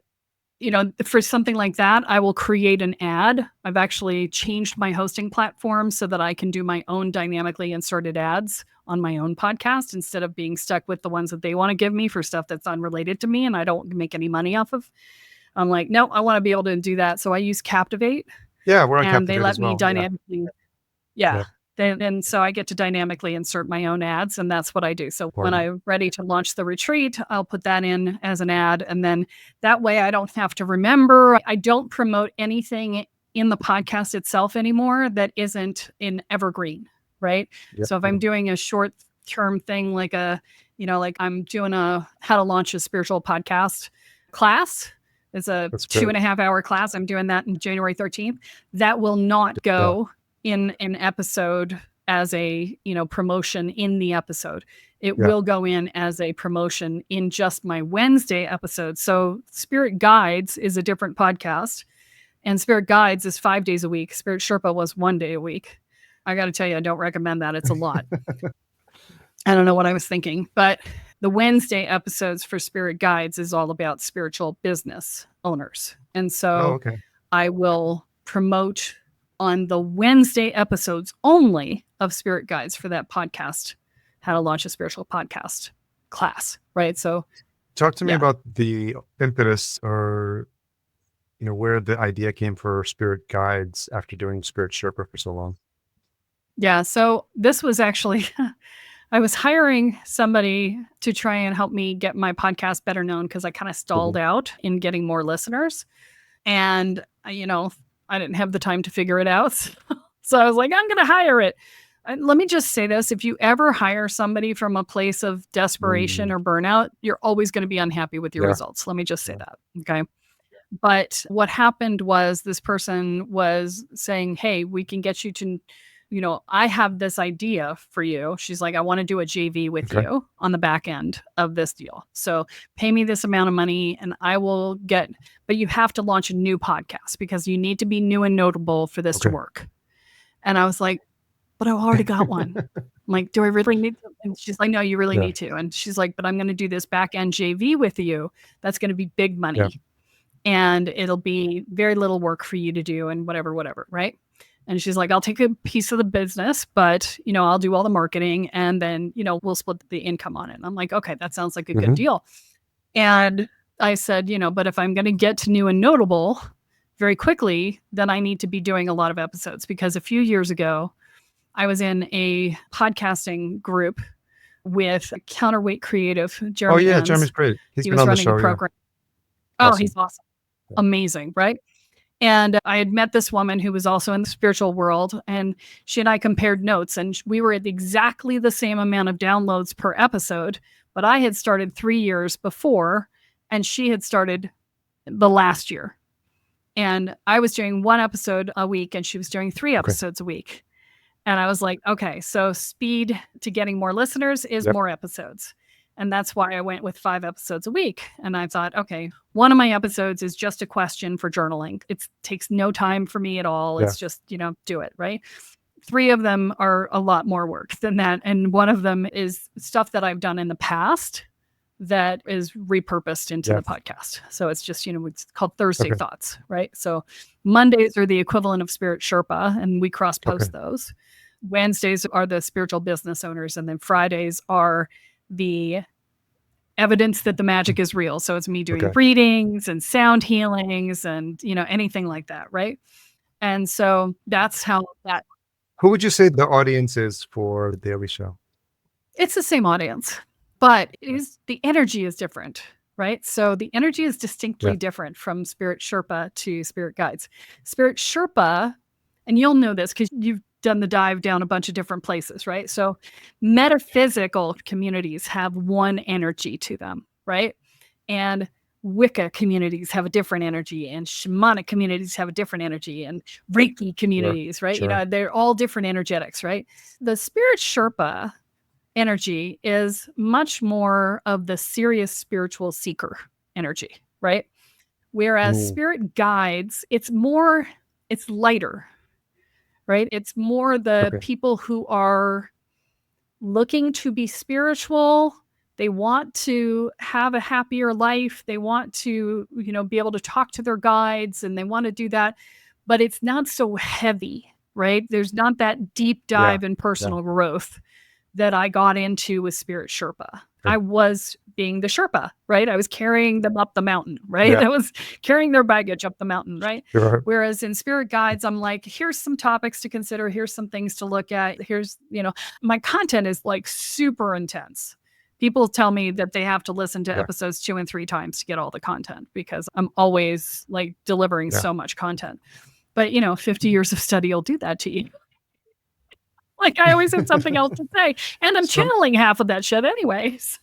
for something like that, I will create an ad. I've actually changed my hosting platform so that I can do my own dynamically inserted ads on my own podcast instead of being stuck with the ones that they want to give me for stuff that's unrelated to me and I don't make any money off of. I'm like, no, I want to be able to do that. So I use Captivate, Yeah, we're on and they Captivate let as me well. dynamically, Yeah. yeah. And so I get to dynamically insert my own ads, and that's what I do. So when Important. I'm ready to launch the retreat, I'll put that in as an ad. And then that way I don't have to remember. I don't promote anything in the podcast itself anymore that isn't in evergreen, right? Yeah. So if I'm doing a short term thing like like I'm doing a how to launch a spiritual podcast class. It's a That's two good. and a half hour class. I'm doing that on January 13th. That will not go in an episode as a promotion in the episode. It Yeah. will go in as a promotion in just my Wednesday episode. So Spirit Guides is a different podcast, and Spirit Guides is 5 days a week. Spirit Sherpa was 1 day a week. I got to tell you, I don't recommend that. It's a lot. I don't know what I was thinking, but the Wednesday episodes for Spirit Guides is all about spiritual business owners. And Oh, so okay. I will promote on the Wednesday episodes only of Spirit Guides for that podcast, how to launch a spiritual podcast class, right? So Talk to me yeah. about the impetus, or where the idea came for Spirit Guides after doing Spirit Sherpa for so long. Yeah, so this was actually I was hiring somebody to try and help me get my podcast better known because I kind of stalled out in getting more listeners. And, I didn't have the time to figure it out. So I was like, I'm going to hire it. And let me just say this. If you ever hire somebody from a place of desperation or burnout, you're always going to be unhappy with your Yeah. results. Let me just say Yeah. that. Okay. But what happened was this person was saying, hey, we can get you to, I have this idea for you. She's like, I want to do a JV with Okay. you on the back end of this deal. So pay me this amount of money and I will but you have to launch a new podcast because you need to be new and notable for this to Okay. work. And I was like, but I've already got one. I'm like, do I really need to? And she's like, no, you really Yeah. need to. And she's like, but I'm going to do this back end JV with you. That's going to be big money. Yeah. And it'll be very little work for you to do and whatever, right? And she's like, I'll take a piece of the business, but, I'll do all the marketing and then, we'll split the income on it. And I'm like, okay, that sounds like a good deal. And I said, but if I'm going to get to new and notable very quickly, then I need to be doing a lot of episodes because a few years ago, I was in a podcasting group with Counterweight Creative, Oh Jeremy yeah, Enns. Jeremy's great. He's He been was on the running a show. Yeah. program. Oh, Awesome. he's awesome. Yeah. Amazing, right? And I had met this woman who was also in the spiritual world, and she and I compared notes, and we were at exactly the same amount of downloads per episode, but I had started 3 years before, and she had started the last year. And I was doing 1 episode a week, and she was doing 3 episodes a week. And I was like, okay, so speed to getting more listeners is more episodes. And that's why I went with 5 episodes a week. And I thought, okay, one of my episodes is just a question for journaling. It takes no time for me at all. It's just, do it, right? 3 of them are a lot more work than that. And one of them is stuff that I've done in the past that is repurposed into the podcast. So it's just, it's called Thursday Thoughts, right? So Mondays are the equivalent of Spirit Sherpa, and we cross post those. Wednesdays are the spiritual business owners, and then Fridays are the evidence that the magic is real. So it's me doing readings and sound healings and, anything like that, right? And so that's how that. Who would you say the audience is for the Daily Show? It's the same audience, but the energy is different, right? So the energy is distinctly different from Spirit Sherpa to Spirit Guides. Spirit Sherpa, and you'll know this because you've done the dive down a bunch of different places, right? So metaphysical communities have one energy to them, right? And Wicca communities have a different energy, and shamanic communities have a different energy, and Reiki communities, right? They're all different energetics, right? The Spirit Sherpa energy is much more of the serious spiritual seeker energy, right? Whereas Spirit Guides, it's lighter, right? It's more the people who are looking to be spiritual. They want to have a happier life. They want to, be able to talk to their guides, and they want to do that, but it's not so heavy, right? There's not that deep dive in personal growth that I got into with Spirit Sherpa. I was being the Sherpa, right? I was carrying them up the mountain, right? I was carrying their baggage up the mountain, right? Whereas in Spirit Guides, I'm like, here's some topics to consider. Here's some things to look at. Here's, my content is like super intense. People tell me that they have to listen to episodes 2 and 3 times to get all the content because I'm always like delivering so much content. But, 50 years of study will do that to you. Like I always have something else to say, and I'm channeling half of that shit anyway. So,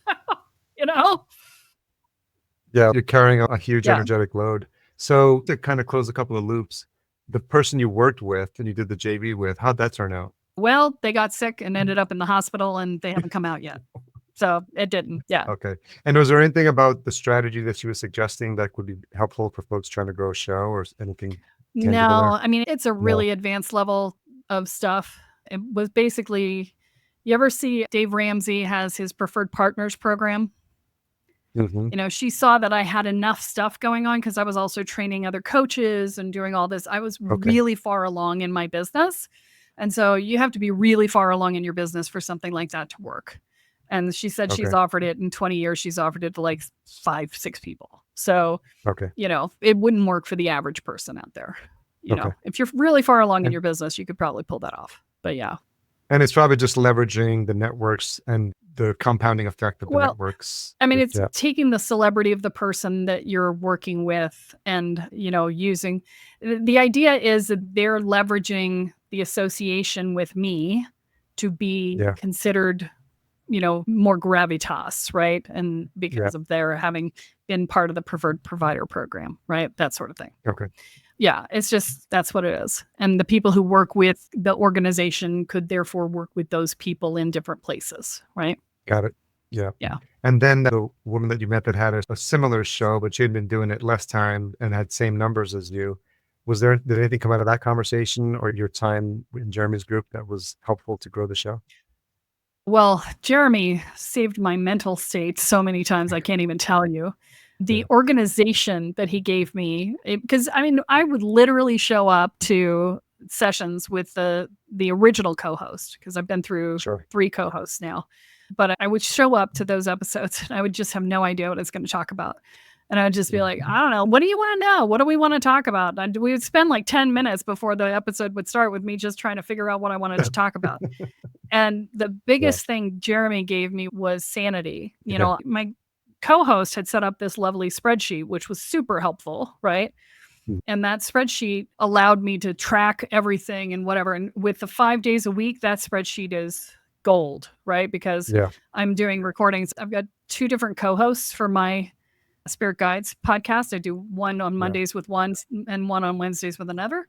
Yeah, you're carrying a huge energetic load. So to kind of close a couple of loops, the person you worked with and you did the JV with, how'd that turn out? Well, they got sick and ended up in the hospital, and they haven't come out yet. So it didn't. Yeah. Okay. And was there anything about the strategy that she was suggesting that would be helpful for folks trying to grow a show or anything? No, I mean, it's a really advanced level of stuff. It was basically, you ever see Dave Ramsey has his preferred partners program? She saw that I had enough stuff going on because I was also training other coaches and doing all this. I was really far along in my business. And so you have to be really far along in your business for something like that to work. And she said she's offered it in 20 years. She's offered it to like 5, 6 people. So, it wouldn't work for the average person out there. If you're really far along in your business, you could probably pull that off. But yeah. And it's probably just leveraging the networks and the compounding effect of the networks. I mean, it's taking the celebrity of the person that you're working with and, using. The idea is that they're leveraging the association with me to be considered, more gravitas, right? And because of their having been part of the preferred provider program, right? That sort of thing. Okay. Yeah, it's just, that's what it is. And the people who work with the organization could therefore work with those people in different places, right? Got it. Yeah. Yeah. And then the woman that you met that had a similar show, but she had been doing it less time and had same numbers as you. Did anything come out of that conversation or your time in Jeremy's group that was helpful to grow the show? Well, Jeremy saved my mental state so many times I can't even tell you. The organization that he gave me, because I would literally show up to sessions with the original co-host, because I've been through 3 co-hosts now. But I would show up to those episodes and I would just have no idea what I was going to talk about. And I'd just be like, I don't know. What do you want to know? What do we want to talk about? And we would spend like 10 minutes before the episode would start with me just trying to figure out what I wanted to talk about. And the biggest thing Jeremy gave me was sanity. You know, my co-host had set up this lovely spreadsheet, which was super helpful, right? And that spreadsheet allowed me to track everything and whatever. And with the 5 days a week, that spreadsheet is gold, right? Because I'm doing recordings. I've got 2 different co-hosts for my Spirit Guides podcast. I do one on Mondays with one and one on Wednesdays with another.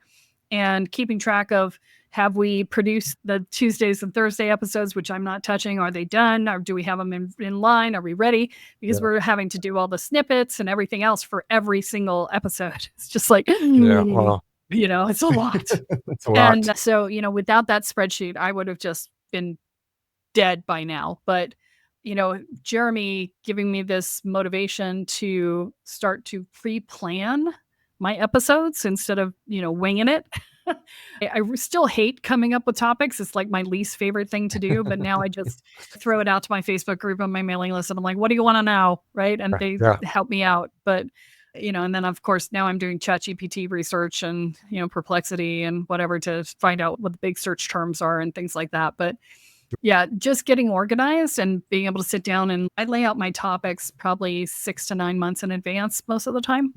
And keeping track of, have we produced the Tuesdays and Thursday episodes, which I'm not touching? Are they done? Or do we have them in line? Are we ready? Because we're having to do all the snippets and everything else for every single episode. It's just like, Well, you know, it's a lot. it's a lot. And so, you know, without that spreadsheet, I would have just been dead by now. But, you know, Jeremy giving me this motivation to start to pre-plan my episodes instead of, you know, winging it. I still hate coming up with topics. It's like my least favorite thing to do. But now I just throw it out to my Facebook group on my mailing list. And I'm like, what do you want to know? Right. And they help me out. But, you know, and then of course, now I'm doing ChatGPT research and, you know, Perplexity and whatever to find out what the big search terms are and things like that. But yeah, just getting organized and being able to sit down, and I lay out my topics probably 6 to 9 months in advance most of the time.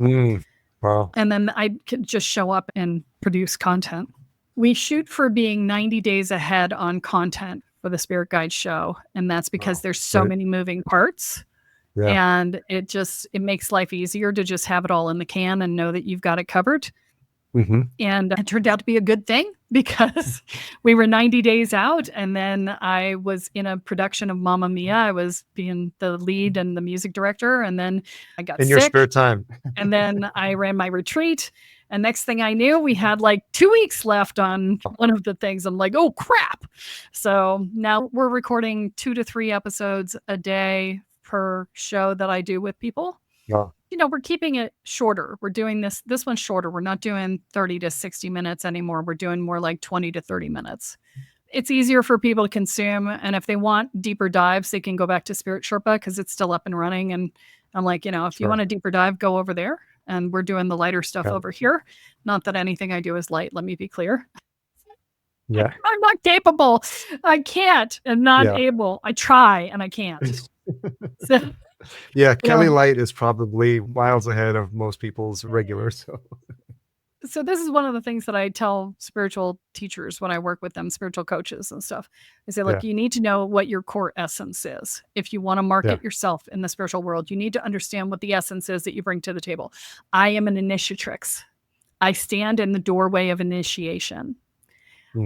Wow. And then I could just show up and produce content. We shoot for being 90 days ahead on content for the Spirit Guide show. And that's because there's so many moving parts. And it makes life easier to just have it all in the can and know that you've got it covered. And it turned out to be a good thing because we were 90 days out. And then I was in a production of Mamma Mia. I was being the lead and the music director. And then I got sick. In your spare time. And then I ran my retreat. And next thing I knew, we had like 2 weeks left on one of the things. I'm like, oh, crap. So now we're recording 2 to 3 episodes a day per show that I do with people. You know, we're keeping it shorter. We're doing this one's shorter. We're not doing 30 to 60 minutes anymore. We're doing more like 20 to 30 minutes. It's easier for people to consume. And if they want deeper dives, they can go back to Spirit Sherpa because it's still up and running. And I'm like, you know, if you want a deeper dive, go over there. And we're doing the lighter stuff over here. Not that anything I do is light. Let me be clear. I'm not capable. I can't. I'm not able. I try and I can't. So, Kelle Light is probably miles ahead of most people's regular. So this is one of the things that I tell spiritual teachers when I work with them, spiritual coaches and stuff. I say, look, you need to know what your core essence is. If you want to market yourself in the spiritual world, you need to understand what the essence is that you bring to the table. I am an initiatrix. I stand in the doorway of initiation.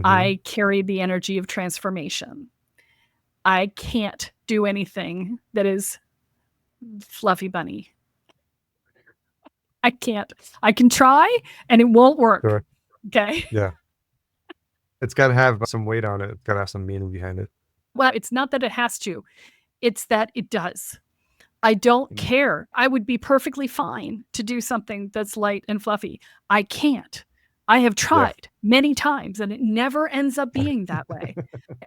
I carry the energy of transformation. I can't do anything that is fluffy bunny. I can't. I can try and it won't work. Okay. It's got to have some weight on it. It's got to have some meaning behind it. Well, it's not that it has to. It's that it does. I don't care. I would be perfectly fine to do something that's light and fluffy. I can't. I have tried many times and it never ends up being that way.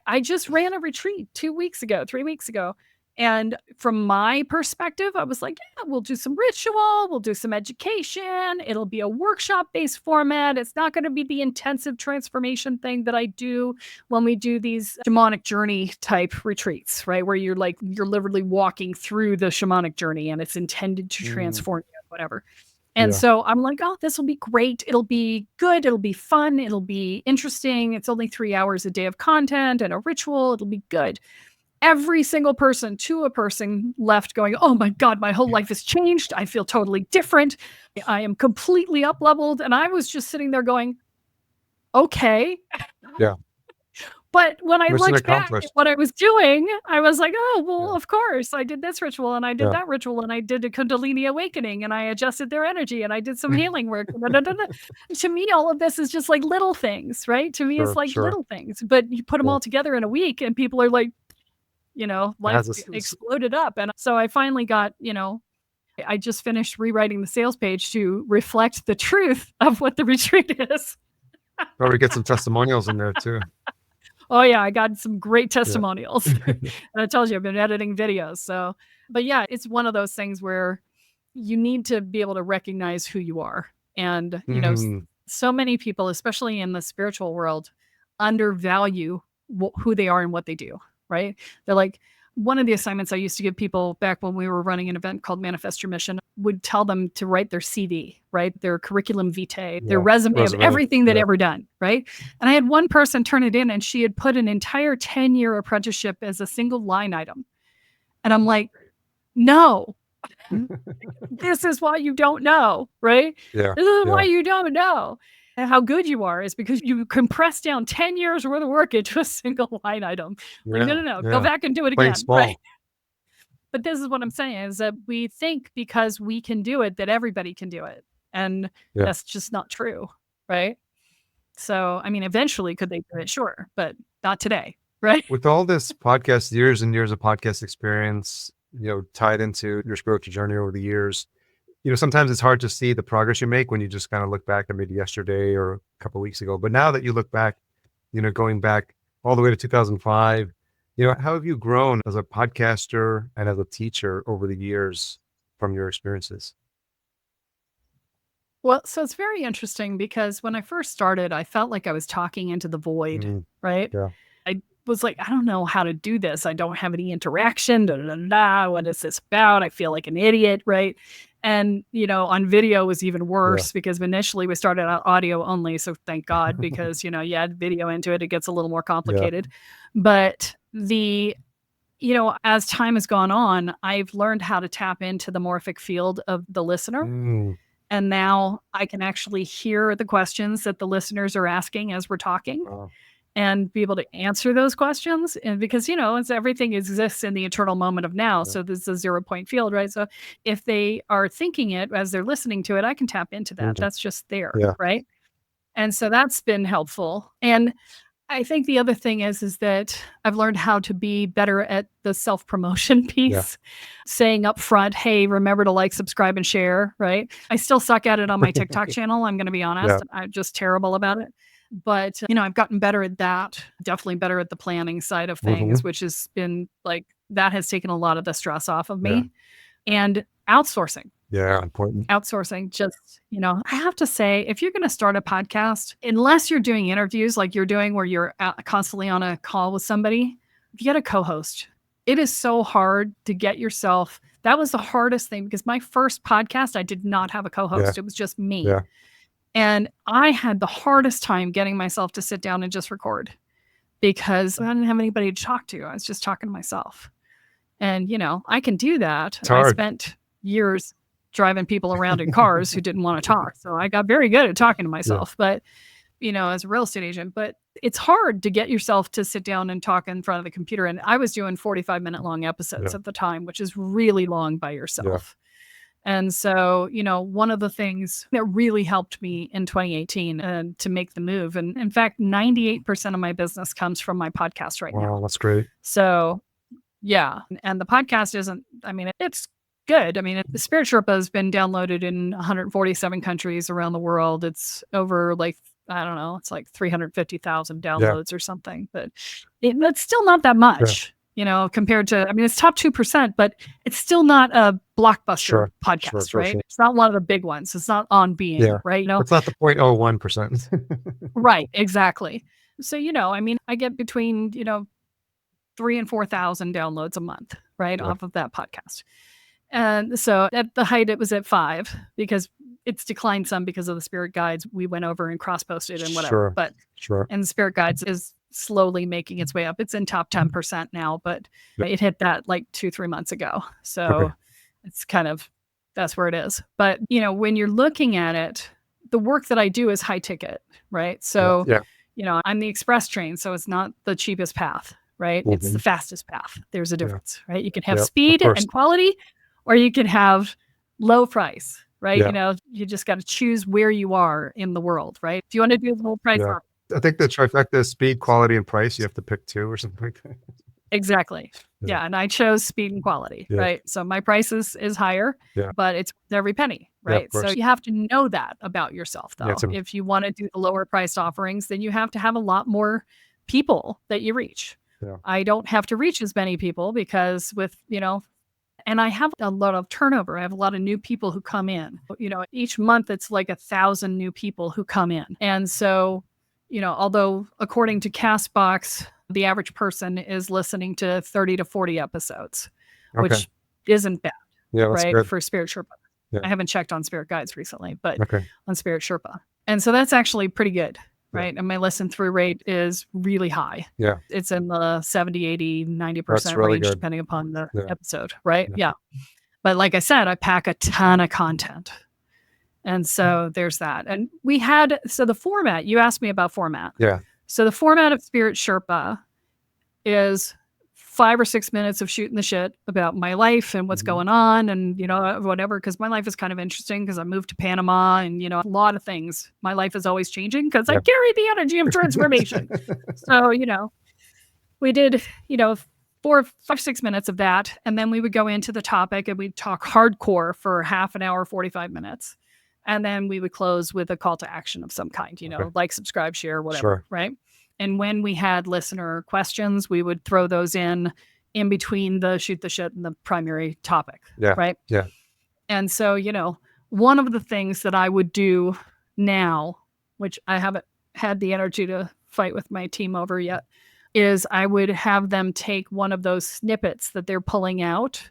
I just ran a retreat 3 weeks ago. And from my perspective, I was like, yeah, we'll do some ritual, we'll do some education. It'll be a workshop-based format. It's not going to be the intensive transformation thing that I do when we do these shamanic journey type retreats, right? Where you're literally walking through the shamanic journey and it's intended to transform you, whatever. And so I'm like, oh, this will be great. It'll be good. It'll be fun. It'll be interesting. It's only 3 hours a day of content and a ritual. It'll be good. Every single person to a person left going, oh my God, my whole life has changed. I feel totally different. I am completely up-leveled. And I was just sitting there going, okay. But when I looked back at what I was doing, I was like, oh, well, of course. I did this ritual and I did that ritual and I did a Kundalini awakening and I adjusted their energy and I did some healing work. To me, all of this is just like little things, right? To me, it's like little things. But you put them all together in a week and people are like, you know, life exploded up. And so I finally got, you know, I just finished rewriting the sales page to reflect the truth of what the retreat is. Probably get some testimonials in there too. Oh yeah, I got some great testimonials. And I told you I've been editing videos. So, but yeah, it's one of those things where you need to be able to recognize who you are. And, Mm, so many people, especially in the spiritual world, undervalue who they are and what they do, right? They're like, one of the assignments I used to give people back when we were running an event called Manifest Your Mission would tell them to write their CV, right? Their curriculum vitae, their yeah. resume of Resume. everything they'd Yeah. ever done, right? And I had one person turn it in and she had put an entire 10-year apprenticeship as a single line item. And I'm like, no, this is why you don't know, right? Yeah. This is why Yeah. you don't know. And how good you are is because you compress down 10 years worth of work into a single line item. Like, no, Yeah. no, no, go Yeah. back and do it Playing again, right? small. But this is what I'm saying is that we think because we can do it that everybody can do it. And Yeah. that's just not true, right? So, I mean, eventually could they do it? Sure, but not today, right? With all this podcast, years and years of podcast experience, tied into your spiritual journey over the years, sometimes it's hard to see the progress you make when you just kind of look back at maybe yesterday or a couple of weeks ago. But now that you look back, going back all the way to 2005, how have you grown as a podcaster and as a teacher over the years from your experiences? Well, so it's very interesting because when I first started, I felt like I was talking into the void, Mm, right? yeah. I was like, I don't know how to do this. I don't have any interaction. Da, da, da, da. What is this about? I feel like an idiot, right? And, on video was even Yeah. worse because initially we started out audio only. So thank God, because, you add video into it, it gets a little more Yeah. complicated. But as time has gone on, I've learned how to tap into the morphic field of the listener. Mm, And now I can actually hear the questions that the listeners are asking as we're talking wow. and be able to answer those questions. And because, it's everything exists in the eternal moment of now. Yeah. So this is a 0 point field, right? So if they are thinking it as they're listening to it, I can tap into that. Okay. That's just there, Yeah. right? And so that's been helpful. And I think the other thing is that I've learned how to be better at the self-promotion Yeah. piece, saying up front, hey, remember to like, subscribe, and share, right? I still suck at it on my TikTok channel. I'm going to be honest. Yeah. I'm just terrible about it. But, I've gotten better at that, definitely better at the planning side of things, Mhm. which has been like, that has taken a lot of the stress off of Yeah. me. And outsourcing. Yeah. Important. Outsourcing, just, I have to say, if you're going to start a podcast, unless you're doing interviews like you're doing where you're constantly on a call with somebody, get a co-host. It is so hard to get yourself. That was the hardest thing because my first podcast, I did not have a Yeah. co-host. It was just me. Yeah. And I had the hardest time getting myself to sit down and just record because I didn't have anybody to talk to. I was just talking to myself. And, I can do that. It's I hard. spent years driving people around in cars who didn't want to talk. So I got very good at talking to myself, but, as a real estate agent, but it's hard to get yourself to sit down and talk in front of the computer. And I was doing 45-minute long episodes Yeah. at the time, which is really long by yourself. And so, one of the things that really helped me in 2018 to make the move, and in fact, 98% of my business comes from my podcast right now. Wow. That's great. So yeah. And the podcast it's good. The Spirit Sherpa has been downloaded in 147 countries around the world. It's over I don't know, it's like 350,000 Yeah. downloads or something, but that's still not that much, compared to, it's top 2%, but it's still not a blockbuster Sure. podcast, Sure. right? Sure. It's not one of the big ones. It's not on being, Yeah. right? It's not the 0.01%. Right, exactly. So, I get between, 3,000 and 4,000 downloads a month, right, Yeah. off of that podcast. And so at the height, it was at 5 because it's declined some because of the Spirit Guides. We went over and cross-posted and whatever. Sure. But Sure. and the Spirit Guides is slowly making its way up. It's in top 10% now, but Yeah. it hit that like 2-3 months ago. So Okay. it's kind of, that's where it is. But, when you're looking at it, the work that I do is high ticket, right? So, Yeah. I'm the express train, so it's not the cheapest path, right? It's the Mhm. fastest path. There's a difference, right? You can have Yep. Of speed course. and quality, or you can have low price, right? Yeah. You just got to choose where you are in the world, right? If you want to do the low price, Yeah. I think the trifecta is speed, quality, and price. You have to pick 2 or something like that. exactly. Yeah. Yeah. And I chose speed and quality, Yeah. right? So my price is higher, Yeah. but it's worth every penny, Yeah, of right? So course. you have to know that about yourself, Yeah, though. it's a- If you want to do the lower priced offerings, then you have to have a lot more people that you reach. Yeah. I don't have to reach as many people because with, And I have a lot of turnover. I have a lot of new people who come in. Each month it's like 1,000 new people who come in. And so, although according to Castbox, the average person is listening to 30 to 40 episodes, which isn't bad, Yeah, that's right? good. For Spirit Sherpa. Yeah. I haven't checked on Spirit Guides recently, but on Spirit Sherpa. And so that's actually pretty good, right? And my listen through rate is really high. Yeah. It's in the 70, 80, 90% That's really range, good. depending upon the episode, right? Yeah. But like I said, I pack a ton of content. And so there's that. And the format, you asked me about format. Yeah. So the format of Spirit Sherpa is 5 or 6 minutes of shooting the shit about my life and what's going on and, whatever, because my life is kind of interesting because I moved to Panama and, a lot of things. My life is always changing because I carry the energy of transformation. So, we did, 4, 5, 6 minutes of that. And then we would go into the topic and we'd talk hardcore for half an hour, 45 minutes. And then we would close with a call to action of some kind, like, subscribe, share, whatever, right? And when we had listener questions, we would throw those in between the shoot the shit and the primary topic, right? Yeah. And so, one of the things that I would do now, which I haven't had the energy to fight with my team over yet, is I would have them take one of those snippets that they're pulling out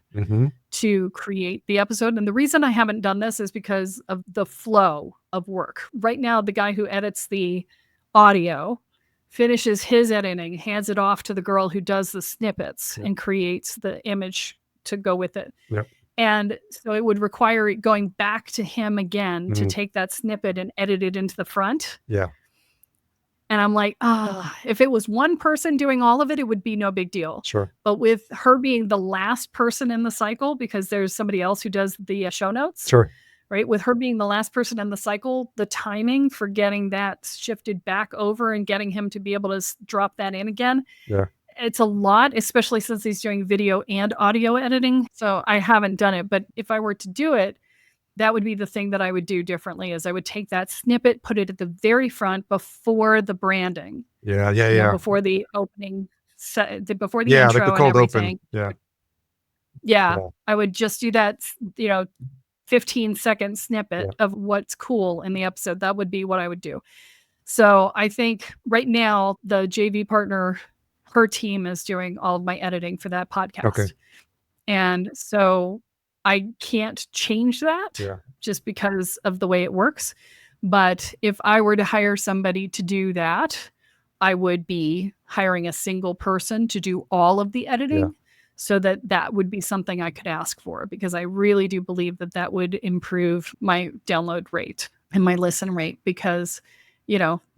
to create the episode. And the reason I haven't done this is because of the flow of work. Right now, the guy who edits the audio finishes his editing, hands it off to the girl who does the snippets and creates the image to go with it. And so it would require it going back to him again to take that snippet and edit it into the front. And I'm like, if it was one person doing all of it, it would be no big deal. But with her being the last person in the cycle, because there's somebody else who does the show notes, right? With her being the last person in the cycle, the timing for getting that shifted back over and getting him to be able to drop that in again, it's a lot, especially since he's doing video and audio editing. So I haven't done it. But if I were to do it, that would be the thing that I would do differently is I would take that snippet, put it at the very front before the branding. Before the opening, before the intro like the cold and everything. open. I would just do that, 15-second snippet of what's cool in the episode. That would be what I would do. So I think right now the JV partner, her team is doing all of my editing for that podcast. And so I can't change that just because of the way it works. But if I were to hire somebody to do that, I would be hiring a single person to do all of the editing so that would be something I could ask for, because I really do believe that would improve my download rate and my listen rate, because,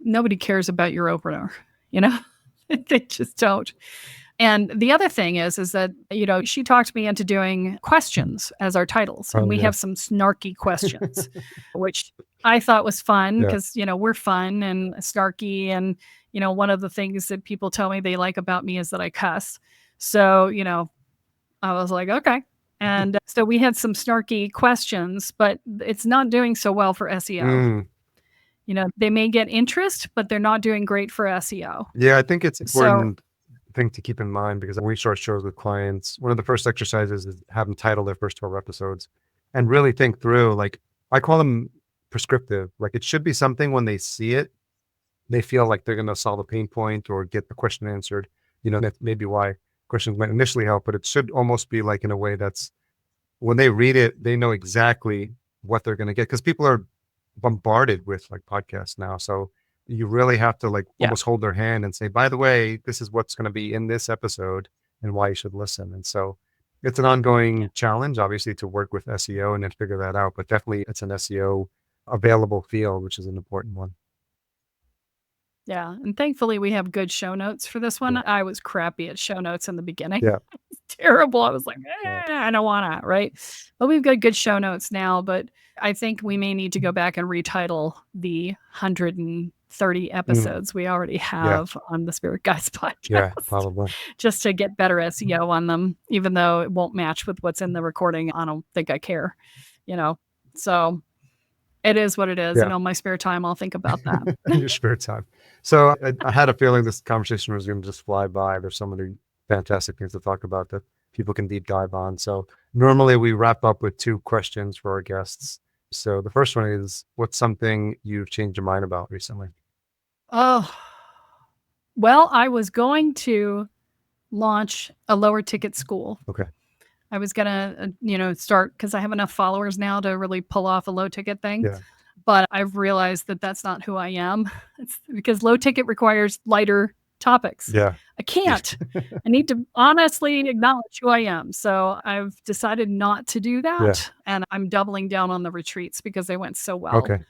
nobody cares about your opener, they just don't. And the other thing is that, she talked me into doing questions as our titles. And we have some snarky questions, which I thought was fun because, we're fun and snarky. And, one of the things that people tell me they like about me is that I cuss. So, I was like, okay. And so we had some snarky questions, but it's not doing so well for SEO. They may get interest, but they're not doing great for SEO. Yeah, I think it's important thing to keep in mind, because when we start shows with clients, one of the first exercises is have them title their first 12 episodes and really think through, like, I call them prescriptive. Like, it should be something when they see it, they feel like they're going to solve a pain point or get the question answered. That's maybe why questions might initially help, but it should almost be like in a way that's, when they read it, they know exactly what they're going to get, because people are bombarded with like podcasts now. So you really have to almost hold their hand and say, by the way, this is what's going to be in this episode and why you should listen. And so it's an ongoing challenge, obviously, to work with SEO and then figure that out. But definitely it's an SEO available field, which is an important one. Yeah. And thankfully we have good show notes for this one. I was crappy at show notes in the beginning. Yeah. It's terrible. I was like, I don't want to, right? But we've got good show notes now. But I think we may need to go back and retitle the 130 episodes we already have on the Spirit Guides podcast. Yeah, probably. Just to get better SEO on them, even though it won't match with what's in the recording. I don't think I care, So it is what it is. And on my spare time, I'll think about that. Your spare time. So I had a feeling this conversation was going to just fly by. There's so many fantastic things to talk about that people can deep dive on. So normally we wrap up with 2 questions for our guests. So the first one is, what's something you've changed your mind about recently? Oh, well, I was going to launch a lower ticket school. Okay. I was gonna, start because I have enough followers now to really pull off a low ticket thing. Yeah. But I've realized that that's not who I am. It's because low ticket requires lighter topics. Yeah. I can't. I need to honestly acknowledge who I am. So I've decided not to do Yeah. that. And I'm doubling down on the retreats because they went so well. Okay.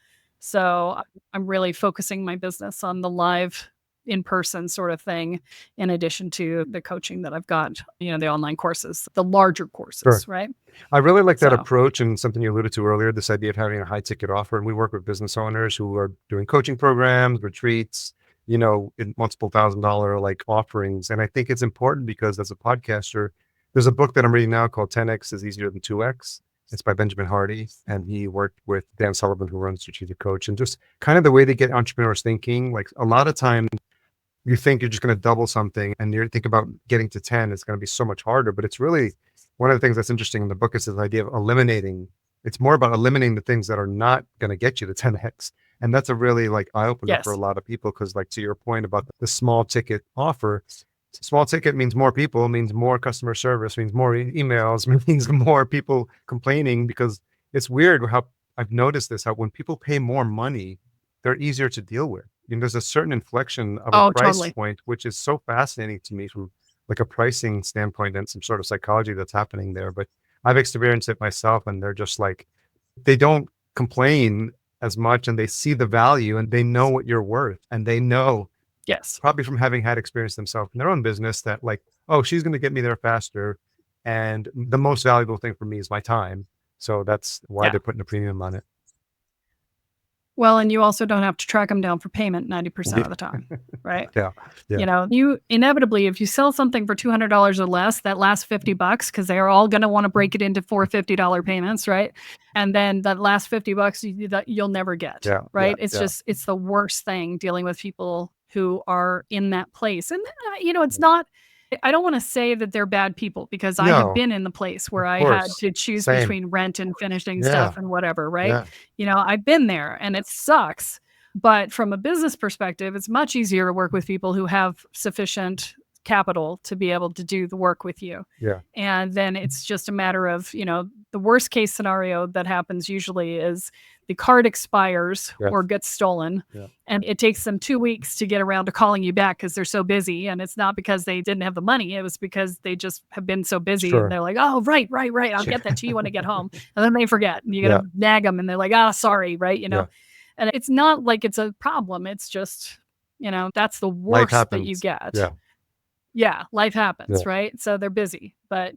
So I'm really focusing my business on the live in-person sort of thing, in addition to the coaching that I've got, the online courses, the larger courses, Sure. right? I really like that So- approach, and something you alluded to earlier, this idea of having a high ticket offer. And we work with business owners who are doing coaching programs, retreats, in multiple $1,000 like offerings. And I think it's important because as a podcaster, there's a book that I'm reading now called 10X is Easier Than 2X. It's by Benjamin Hardy, and he worked with Dan Sullivan, who runs Strategic Coach, and just kind of the way they get entrepreneurs thinking. Like a lot of times you think you're just going to double something and you think about getting to 10, it's going to be so much harder. But it's really one of the things that's interesting in the book is this idea of eliminating. It's more about eliminating the things that are not going to get you to 10X. And that's a really like eye opener for a Yes. lot of people. Cause like to your point about the small ticket offer, small ticket means more people, means more customer service, means more emails, means more people complaining, because it's weird how I've noticed this, how when people pay more money, they're easier to deal with. There's a certain inflection of a Oh, price totally. point, which is so fascinating to me from like a pricing standpoint and some sort of psychology that's happening there. But I've experienced it myself, and they're just like, they don't complain as much, and they see the value and they know what you're worth. And they know, Yes. probably from having had experience themselves in their own business, that like, oh, she's going to get me there faster. And the most valuable thing for me is my time. So that's why Yeah. they're putting a premium on it. Well, and you also don't have to track them down for payment 90% of the time, right? Yeah. Yeah. You inevitably, if you sell something for $200 or less, that last $50, because they are all going to want to break it into 4 $50 payments, right? And then that last $50 that you'll never get, Yeah, right? yeah, It's yeah. just, it's the worst thing dealing with people who are in that place. And, it's not, I don't want to say that they're bad people, because I No, have been in the place where of I had course. to choose Same. between rent and finishing Yeah. stuff and whatever, right? Yeah. I've been there and it sucks. But from a business perspective, it's much easier to work with people who have sufficient capital to be able to do the work with you. Yeah. And then it's just a matter of, the worst case scenario that happens usually is the card expires Yes. or gets stolen. Yeah. And it takes them 2 weeks to get around to calling you back because they're so busy. And it's not because they didn't have the money. It was because they just have been so busy. Sure. And they're like, oh, right. I'll Sure. get that to you when I get home. And then they forget. And you got Yeah. to nag them. And they're like, sorry, right? Yeah. And it's not like it's a problem. It's just, that's the Life worst that happens. you get. Yeah. Yeah, life happens, Yeah. right? So they're busy. But,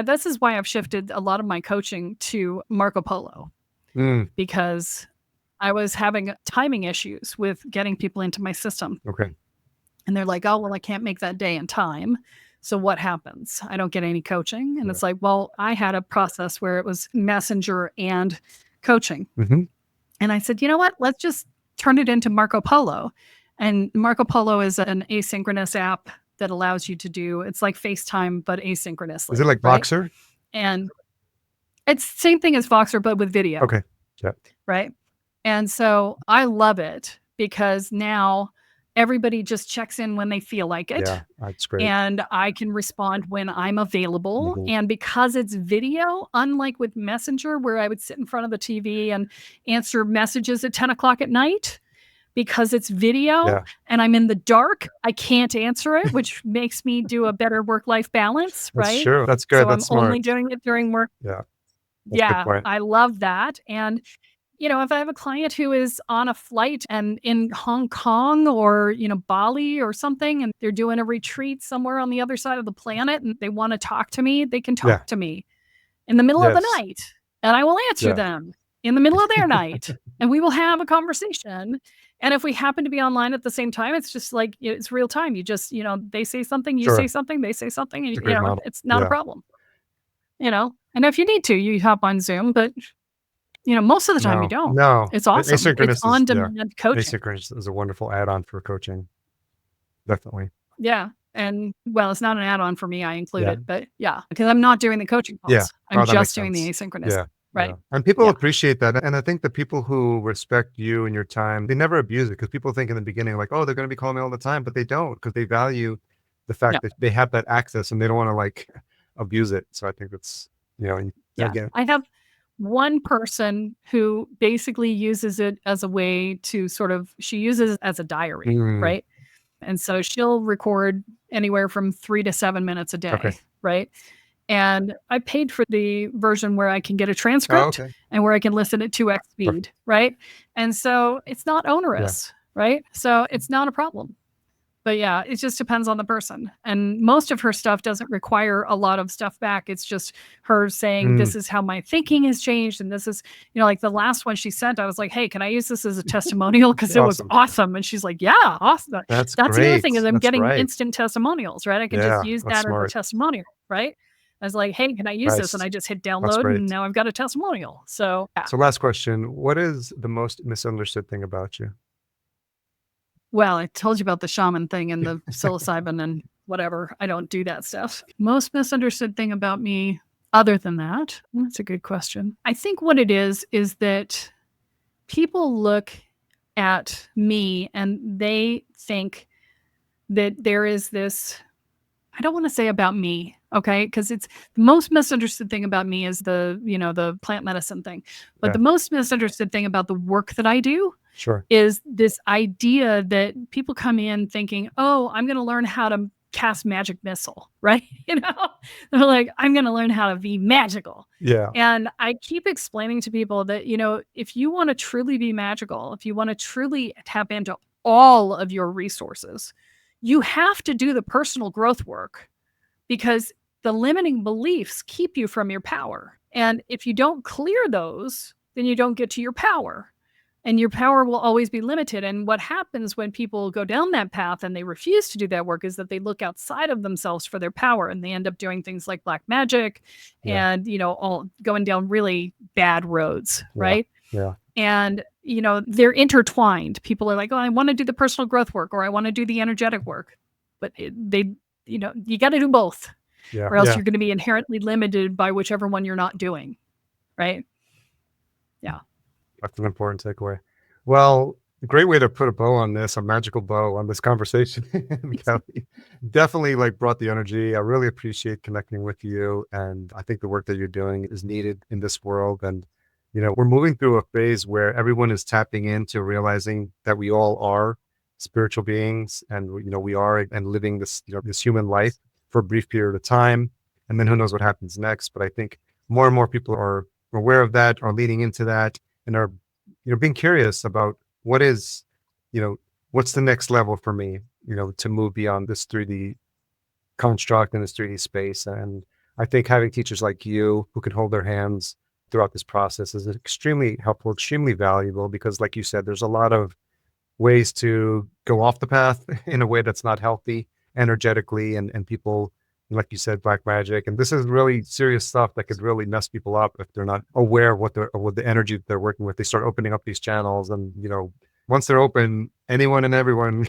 this is why I've shifted a lot of my coaching to Marco Polo, because I was having timing issues with getting people into my system. Okay. And they're like, oh, well, I can't make that day in time. So what happens? I don't get any coaching. And Yeah. it's like, well, I had a process where it was messenger and coaching. Mm-hmm. And I said, you know what? Let's just turn it into Marco Polo. And Marco Polo is an asynchronous app that allows you to do, it's like FaceTime, but asynchronously. Is it like right? Voxer? And it's same thing as Voxer, but with video. Okay. Yeah. Right. And so I love it because now everybody just checks in when they feel like it. Yeah. That's great. And I can respond when I'm available. Mhm. And because it's video, unlike with Messenger, where I would sit in front of the TV and answer messages at 10 o'clock at night, because it's video Yeah. and I'm in the dark, I can't answer it, which makes me do a better work-life balance, That's right? true. That's good. So That's I'm smart. only doing it during work. Yeah. That's a good Yeah, point. I love that. And if I have a client who is on a flight and in Hong Kong or, Bali or something, and they're doing a retreat somewhere on the other side of the planet and they want to talk to me, they can talk Yeah. to me in the middle of the Yes. night and I will answer Yeah. them in the middle of their night and we will have a conversation. And if we happen to be online at the same time, it's just like, it's real time. You just, they say something, you Sure. say something, they say something, and, It's a great model. it's not Yeah. a problem. And if you need to, you hop on Zoom, but most of the time you don't. No. It's awesome. Asynchronous It's on demand coaching. Asynchronous is a wonderful add-on for coaching. Definitely. Yeah. And well, it's not an add-on for me. I include Yeah. it, but yeah, because I'm not doing the coaching Yeah. calls. I'm Oh, that makes just doing the sense. asynchronous. Yeah. Right. Yeah. And people Yeah. appreciate that. And I think the people who respect you and your time, they never abuse it, because people think in the beginning, like, oh, they're going to be calling me all the time, but they don't, because they value the fact Yeah. that they have that access and they don't want to like abuse it. So I think that's, and Yeah. again, I have one person who basically uses it as a way to she uses it as a diary, Mm, right? And so she'll record anywhere from 3 to 7 minutes a okay. day, right? And I paid for the version where I can get a Oh, transcript okay. and where I can listen at 2x Perfect. speed, right? And so it's not onerous, right? So it's not a problem. But yeah, it just depends on the person. And most of her stuff doesn't require a lot of stuff back. It's just her saying, Mm, this is how my thinking has changed. And this is, like the last one she sent, I was like, hey, can I use this as a testimonial? Because it was awesome. awesome. And she's like, yeah, awesome. That's The other thing great. is I'm That's getting right. instant testimonials, right? I can Yeah, just use that's that as a smart. testimonial, right? I was like, hey, can I use this? And Nice. I just hit That's download great. and now I've got a testimonial. So yeah. So last question, what is the most misunderstood thing about you? Well, I told you about the shaman thing and the psilocybin and whatever. I don't do that stuff. Most misunderstood thing about me, other than that, that's a good question. I think what it is that people look at me and they think that there is this, I don't want to say about me, okay? Because it's the most misunderstood thing about me is the plant medicine thing. But Yeah. the most misunderstood thing about the work that I do Sure. is this idea that people come in thinking, oh, I'm going to learn how to cast magic missile, right? They're like, I'm going to learn how to be magical. Yeah. And I keep explaining to people that, if you want to truly be magical, if you want to truly tap into all of your resources, you have to do the personal growth work, because the limiting beliefs keep you from your power. And if you don't clear those, then you don't get to your power. And your power will always be limited. And what happens when people go down that path and they refuse to do that work is that they look outside of themselves for their power, and they end up doing things like black magic and, all going down really bad roads, right? Yeah. And, they're intertwined. People are like, oh, I want to do the personal growth work, or I want to do the energetic work. But you got to do both, Yeah. or else Yeah. you're going to be inherently limited by whichever one you're not doing, right? Yeah. That's an important takeaway. Well, a great way to put a bow on this, a magical bow on this conversation. Kelly, definitely like brought the energy. I really appreciate connecting with you. And I think the work that you're doing is needed in this world. And, we're moving through a phase where everyone is tapping into realizing that we all are spiritual beings, and, we are and living this, this human life for a brief period of time. And then who knows what happens next. But I think more and more people are aware of that, are leaning into that, and are being curious about what is, what's the next level for me, to move beyond this 3D construct and this 3D space. And I think having teachers like you who can hold their hands throughout this process is extremely helpful, extremely valuable, because like you said, there's a lot of ways to go off the path in a way that's not healthy energetically, and people, like you said, black magic, and this is really serious stuff that could really mess people up if they're not aware of what the energy that they're working with. They start opening up these channels, and once they're open, anyone and everyone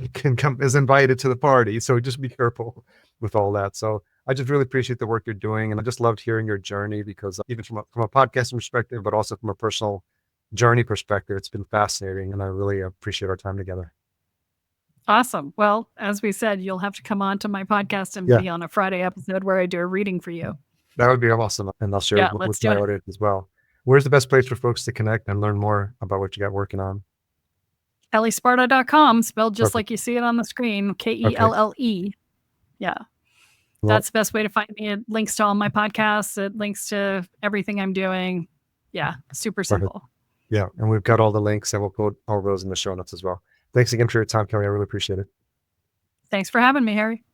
is invited to the party. So just be careful with all that. So I just really appreciate the work you're doing, and I just loved hearing your journey, because even from a podcasting perspective, but also from a personal journey perspective, it's been fascinating, and I really appreciate our time together. Awesome. Well, as we said, you'll have to come on to my podcast and be on a Friday episode where I do a reading for you. That would be awesome. And I'll share with my audience as well. Where's the best place for folks to connect and learn more about what you got working on? KelleSparta.com, spelled just like you see it on the screen. Kelle. Yeah. Well, that's the best way to find me. It links to all my podcasts. It links to everything I'm doing. Yeah. Super simple. Yeah. And we've got all the links, and we'll put all those in the show notes as well. Thanks again for your time, Kelly. I really appreciate it. Thanks for having me, Harry.